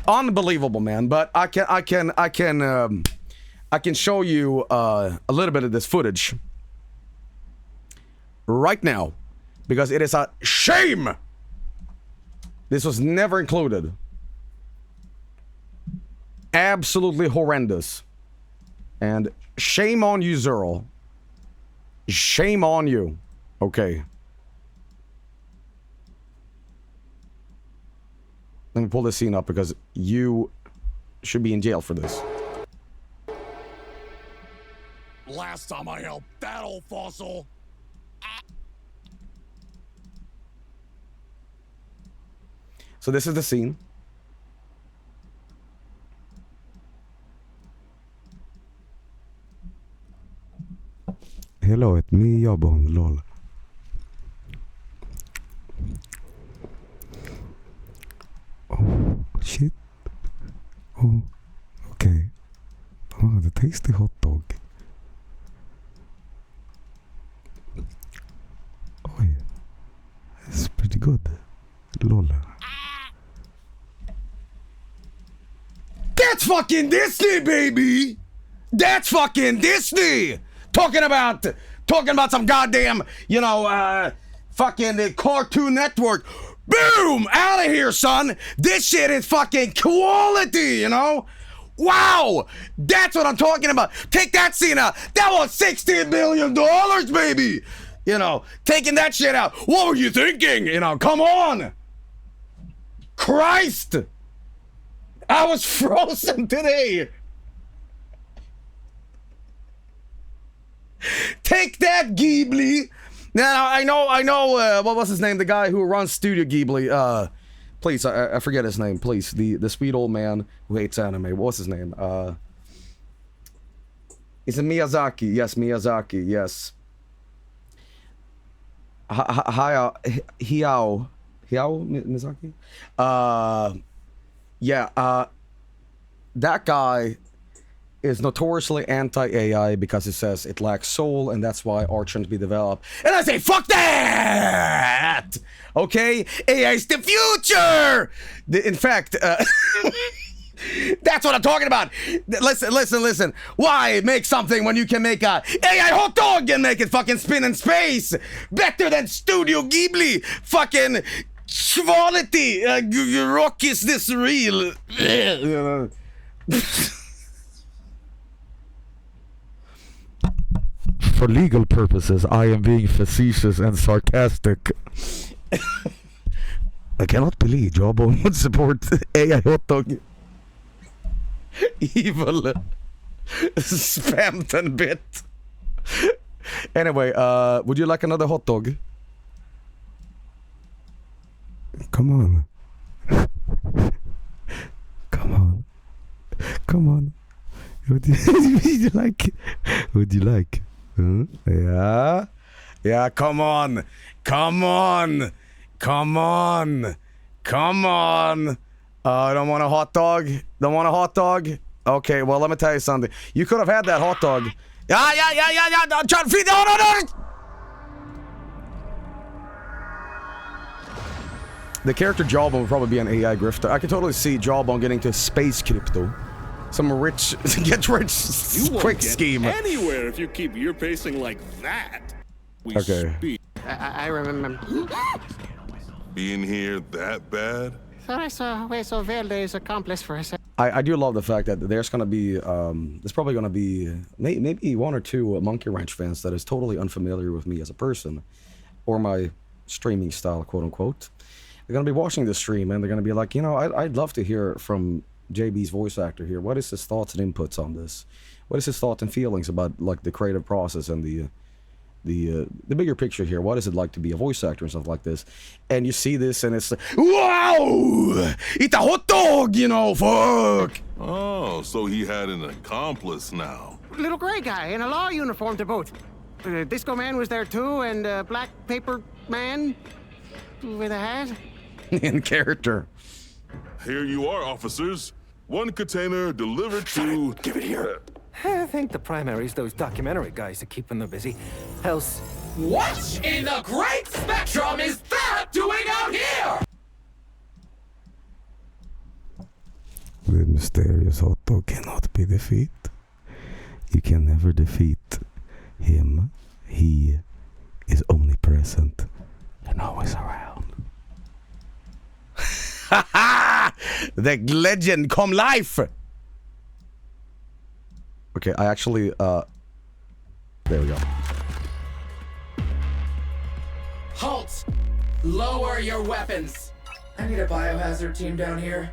Unbelievable, man. But I can show you a little bit of this footage right now, because it is a shame. This was never included. Absolutely horrendous. And shame on you, Zerl. Shame on you. Okay. Let me pull this scene up because you should be in jail for this. Last time I helped that old fossil. So this is the scene. Hello, it's me, Jawbone, lol. Oh, shit. Oh, okay. Oh, the tasty hot dog. Oh, yeah. It's pretty good. Lol. That's fucking Disney, baby! That's fucking Disney! Talking about some goddamn, fucking Cartoon Network. Boom! Out of here, son! This shit is fucking quality, you know? Wow! That's what I'm talking about. Take that scene out. That was $16 million, baby! Taking that shit out. What were you thinking? Come on! Christ! I was frozen today! Take that, Ghibli. Now I know. What was his name? The guy who runs Studio Ghibli. Please, I forget his name. Please, the sweet old man who hates anime. What was his name? Is it Miyazaki? Yes, Miyazaki. Yes. Hayao Miyazaki. Yeah. That guy is notoriously anti-AI because he says it lacks soul and that's why art shouldn't be developed. And I say, fuck that! Okay? AI is the future! In fact, that's what I'm talking about. Listen. Why make something when you can make a AI hot dog and make it fucking spin in space? Better than Studio Ghibli. Fucking quality. Rock is this real? For legal purposes, I am being facetious and sarcastic. I cannot believe Jawbone would support AI hot dog. Evil. Spammed and bit. Anyway, would you like another hot dog? Come on. Come on. Would you like? Would you like? Huh? Yeah, come on. I don't want a hot dog. Don't want a hot dog? Okay, well, let me tell you something. You could have had that hot dog. Yeah. I'm trying to feed the hot dog. The character Jawbone would probably be an AI grifter. I could totally see Jawbone getting to space crypto. Some rich, get rich quick scheme. Anywhere if you keep your pacing like that. Okay. I remember. Being here that bad? Thought I saw Hueso Verde's accomplice for a second. I do love the fact that there's gonna be there's probably gonna be maybe one or two Monkey Ranch fans that is totally unfamiliar with me as a person or my streaming style, quote unquote. They're gonna be watching this stream and they're gonna be like, you know, I'd love to hear from JB's voice actor here. What is his thoughts and inputs on this? What is his thoughts and feelings about like the creative process and the bigger picture here? What is it like to be a voice actor and stuff like this? And you see this and it's like, wow, it's a hot dog, you know, fuck. Oh, so he had an accomplice now. Little gray guy in a law uniform to boot. Disco Man was there too, and Black Paper Man with a hat. In character. Here you are, officers. One container delivered to... Give it here. I think the primary's those documentary guys are keeping them busy. Else... What in the great spectrum is that doing out here? The mysterious hot dog cannot be defeated. You can never defeat him. He is omnipresent and always around. The legend come life. Okay, I actually there we go. Halt! Lower your weapons. I need a biohazard team down here.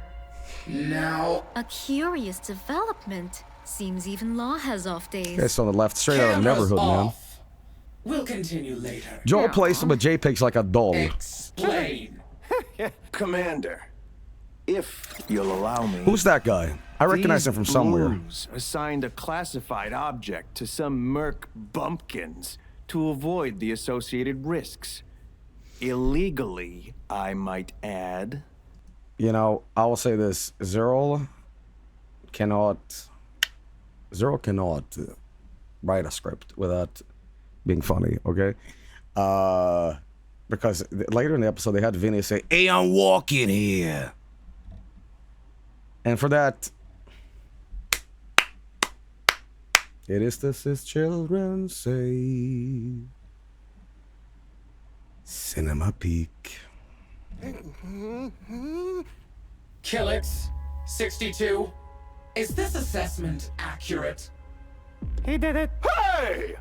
Now. A curious development. Seems even Law has off days. It's on the left, straight out of Cameras Neverhood, man. off. We'll continue later. Joel plays with JPEGs like a doll. Explain. Commander, if you'll allow me. Who's that guy? I recognize him from somewhere. Blues assigned a classified object to some merc bumpkins to avoid the associated risks. Illegally, I might add. You know, I will say this. Zerl cannot write a script without being funny, okay? Because later in the episode, they had Vinny say, "Hey, I'm walking here." And for that, it is this as children say. Cinema Peak. Killix, 62. Is this assessment accurate? He did it. Hey!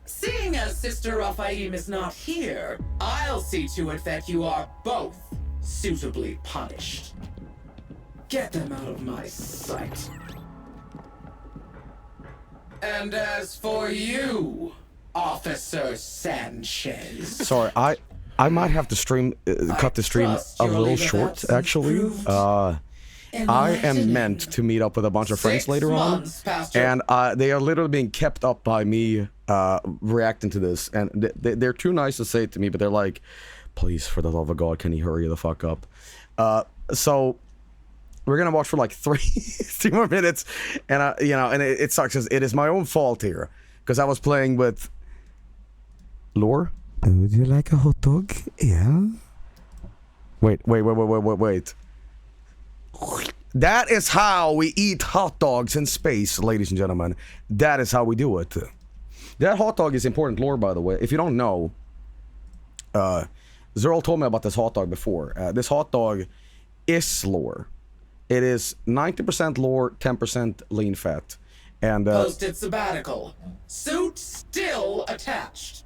Seeing as Sister Raphaim is not here, I'll see to it that you are both suitably punished. Get them out of my sight. And as for you, Officer Sanchez. Sorry, I might have to cut the stream a little short, actually. I am meant to meet up with a bunch of friends later on, and they are literally being kept up by me reacting to this, and they're too nice to say it to me, but they're like, please, for the love of God, can you hurry the fuck up? So we're gonna watch for like three more minutes, and and it sucks because it is my own fault here, because I was playing with Lore. Would you like a hot dog? Yeah. Wait. That is how we eat hot dogs in space, ladies and gentlemen. That is how we do it. That hot dog is important lore, by the way. If you don't know, Zerl told me about this hot dog before. This hot dog is lore. It is 90% lore, 10% lean fat. And Posted sabbatical. Suit still attached.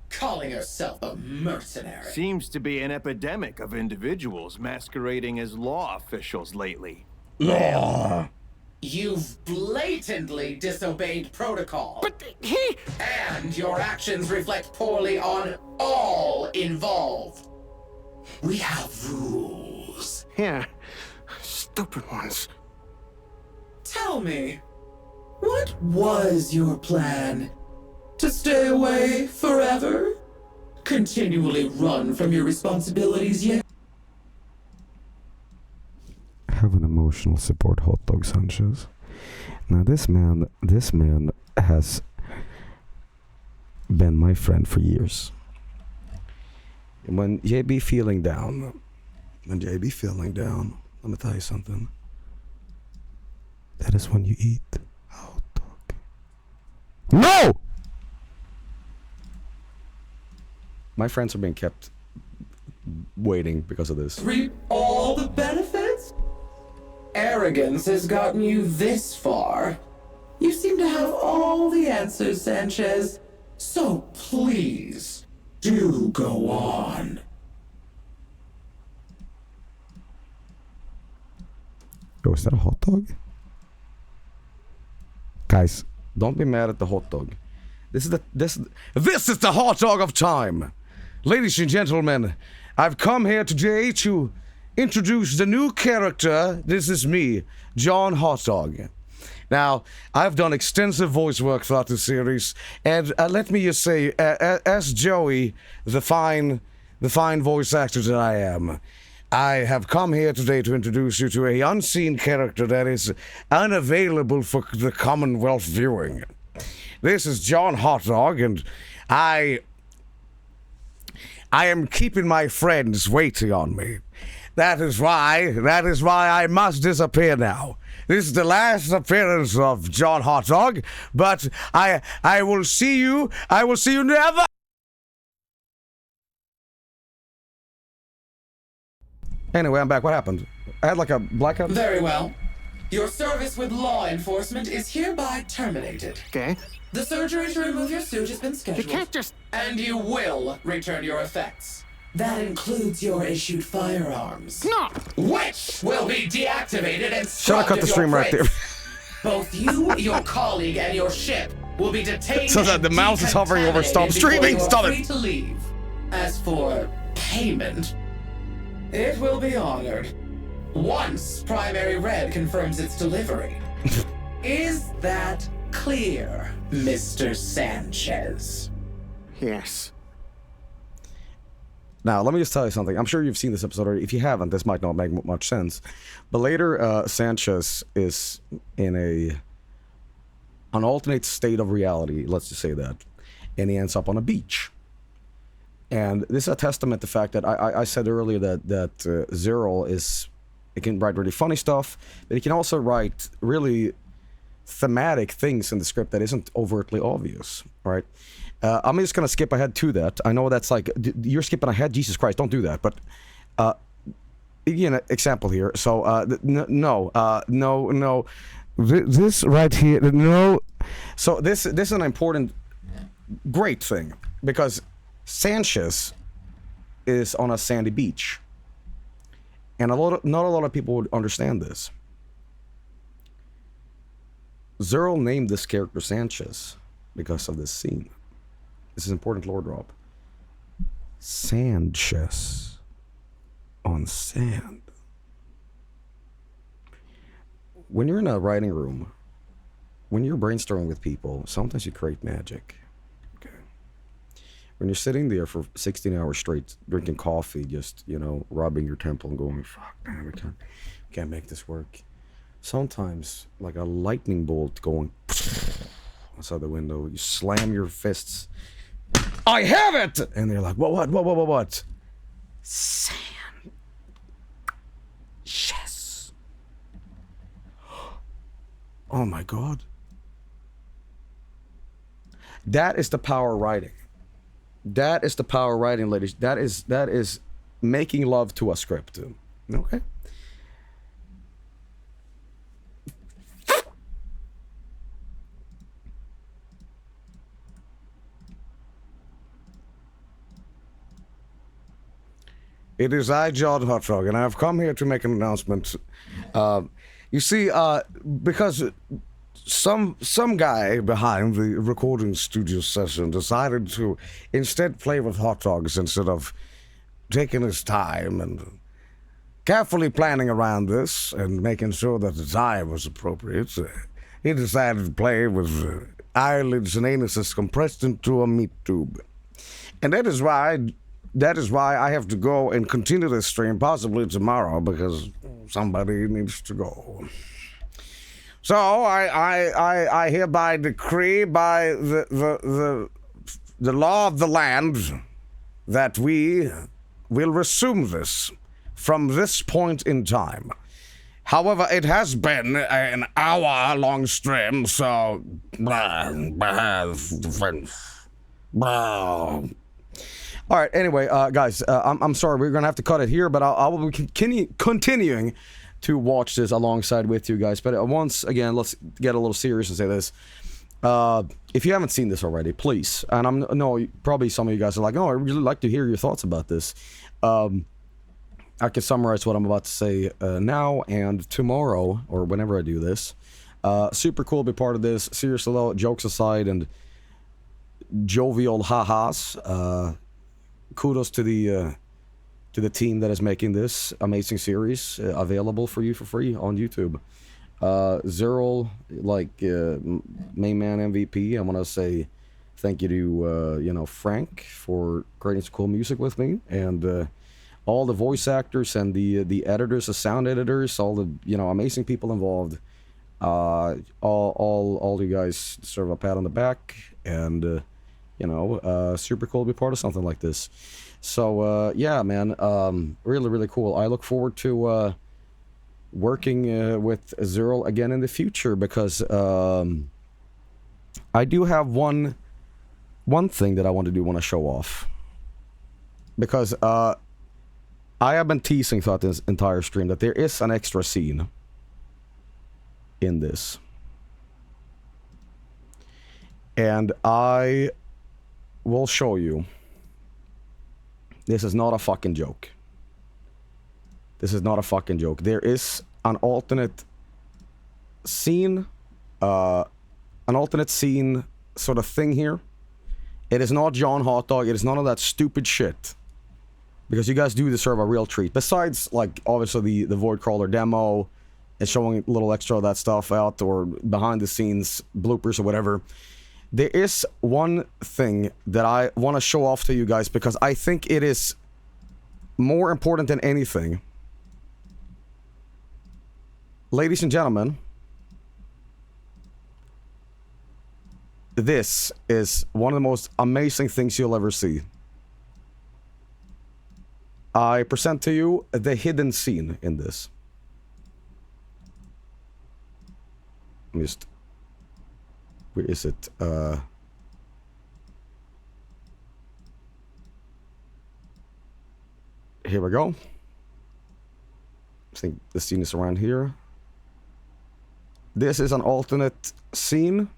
Calling herself a mercenary. Seems to be an epidemic of individuals masquerading as law officials lately. Law. You've blatantly disobeyed protocol. But he... And your actions reflect poorly on all involved. We have rules. Yeah, stupid ones. Tell me, what was your plan? To stay away forever? Continually run from your responsibilities yet? Have an emotional support hot dog, Sanchez. Now this man has been my friend for years. And when JB feeling down, let me tell you something. That is when you eat a hot dog. No! My friends are being kept waiting because of this. Reap all the benefits? Arrogance has gotten you this far. You seem to have all the answers, Sanchez. So please, do go on. Yo, is that a hot dog? Guys, don't be mad at the hot dog. This is the hot dog of time. Ladies and gentlemen, I've come here today to introduce the new character. This is me, John Hot Dog. Now, I've done extensive voice work throughout the series, and let me just say, as Joey, the fine voice actor that I am, I have come here today to introduce you to a unseen character that is unavailable for the Commonwealth viewing. This is John Hot Dog, and I am keeping my friends waiting on me. That is why I must disappear now. This is the last appearance of John Hot Dog, but I will see you never. Anyway, I'm back. What happened? I had like a blackout. Very well. Your service with law enforcement is hereby terminated. Okay. The surgery to remove your suit has been scheduled. You can't just... And you will return your effects. That includes your issued firearms. No! Which will be deactivated and Should I cut the stream right there? Both you, your colleague, and your ship will be detained. So that the mouse is hovering over stop streaming. Stop it. Free to leave. As for payment, it will be honored once Primary Red confirms its delivery. Is that clear, Mr. Sanchez? Yes. Now, let me just tell you something. I'm sure you've seen this episode already. If you haven't, this might not make much sense. But later, Sanchez is in an alternate state of reality, let's just say that. And he ends up on a beach. And this is a testament to the fact that I said earlier that Zerl it can write really funny stuff, but he can also write really thematic things in the script that isn't overtly obvious, right? I'm just gonna skip ahead to that. I know that's like, you're skipping ahead, Jesus Christ, don't do that. But, example here. So, no. This right here, no. So this is an important, great thing, because Sanchez is on a sandy beach. And not a lot of people would understand this. Zerl named this character Sanchez because of this scene. This is important lore drop. Sanchez on sand. When you're in a writing room, when you're brainstorming with people, sometimes you create magic. Okay. When you're sitting there for 16 hours straight, drinking coffee, just, you know, rubbing your temple and going, fuck, man, we can't make this work. Sometimes, like a lightning bolt going outside the window, you slam your fists. I have it! And they're like, what? Sand. Yes. Oh my God. That is the power of writing. That is the power of writing, ladies. That is making love to a script. Okay? It is I, John Hotdog, and I have come here to make an announcement. You see, because some guy behind the recording studio session decided to instead play with hot dogs instead of taking his time and carefully planning around this and making sure that the time was appropriate. He decided to play with eyelids and anuses compressed into a meat tube. And that is why I have to go and continue this stream possibly tomorrow because somebody needs to go. So I hereby decree by the law of the land that we will resume this from this point in time. However, it has been an hour-long stream, so all right, anyway, guys, I'm sorry, we're going to have to cut it here, but I will be continuing to watch this alongside with you guys. But once again, let's get a little serious and say this. If you haven't seen this already, please, and probably some of you guys are like, oh, I really like to hear your thoughts about this. I can summarize what I'm about to say now and tomorrow, or whenever I do this. Super cool to be part of this. Seriously though, jokes aside and jovial ha-has, kudos to the team that is making this amazing series available for you for free on YouTube. Zerl, main man MVP, I want to say thank you to Frank for creating some cool music with me, and all the voice actors and the editors, the sound editors, all the amazing people involved. All you guys deserve a pat on the back, and super cool to be part of something like this. So yeah, man, really, really cool. I look forward to working with Zerl again in the future, because I do have one thing that I want to show off, because I have been teasing throughout this entire stream that there is an extra scene in this, and I will show you. This is not a fucking joke. This is not a fucking joke. There is an alternate scene, sort of thing here. It is not John Hot Dog. It is none of that stupid shit, because you guys do deserve a real treat. Besides, obviously the Void Crawler demo and showing a little extra of that stuff out, or behind the scenes bloopers or whatever. There is one thing that I want to show off to you guys, because I think it is more important than anything. Ladies and gentlemen, this is one of the most amazing things you'll ever see. I present to you the hidden scene in this. Where is it? Here we go. I think the scene is around here. This is an alternate scene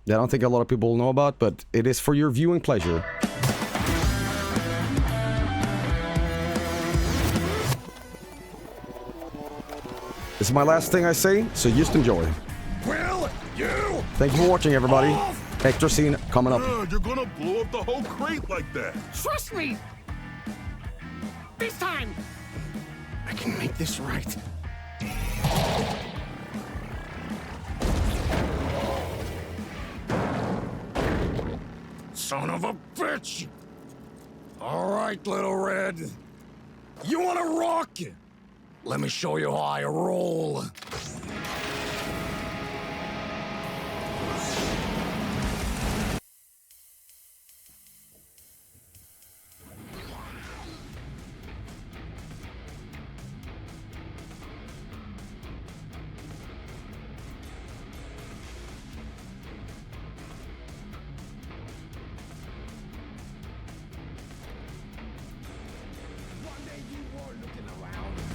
that I don't think a lot of people know about, but it is for your viewing pleasure. This is my last thing I say, so just enjoy. Thank you for watching, everybody. Extra scene coming up. You're gonna blow up the whole crate like that. Trust me! This time, I can make this right. Son of a bitch! All right, Little Red. You wanna rock? Let me show you how I roll.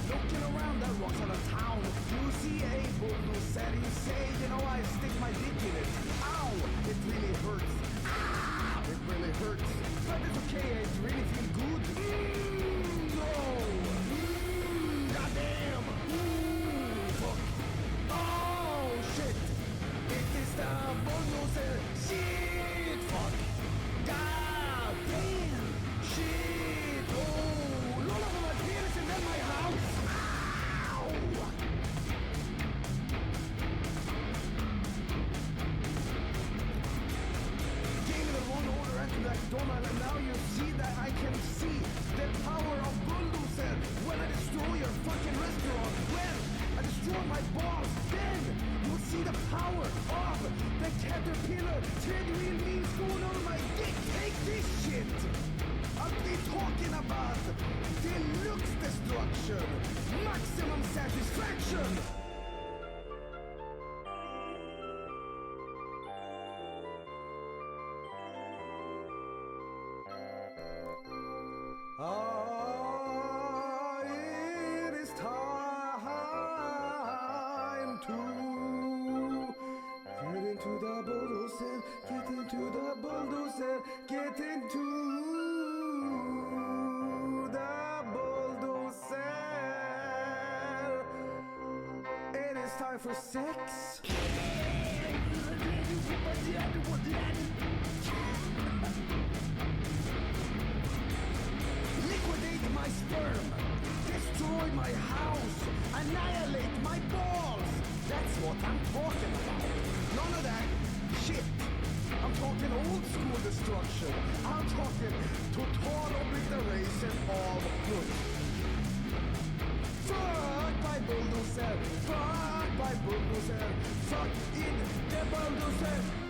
Looking around that rocks out of town, you see a bulldozer and you say, you know, I stick my dick in it. Ow! It really hurts. Ah! It really hurts. But it's okay, it really feels good. No! Goddamn! Fuck! Oh, shit! It is the bulldozer. Shit! Fuck! God damn! Shit! Oh! None of my penis is in my house! Donald, and now you see that I can see the power of bulldozer when I destroy your fucking restaurant. When I destroy my balls, then you'll see the power of the caterpillar 10 wheel means going on my dick. Take this shit. I'll be talking about deluxe destruction, maximum satisfaction. It is time to get into the bulldozer, get into the bulldozer, get into the bulldozer. It is time for sex. Liquidate my sperm, destroy my house, annihilate my balls. That's what I'm talking about. None of that shit. I'm talking old school destruction. I'm talking total obliteration of good. Fuck my bulldozer, fuck my bulldozer, fuck in the bulldozer.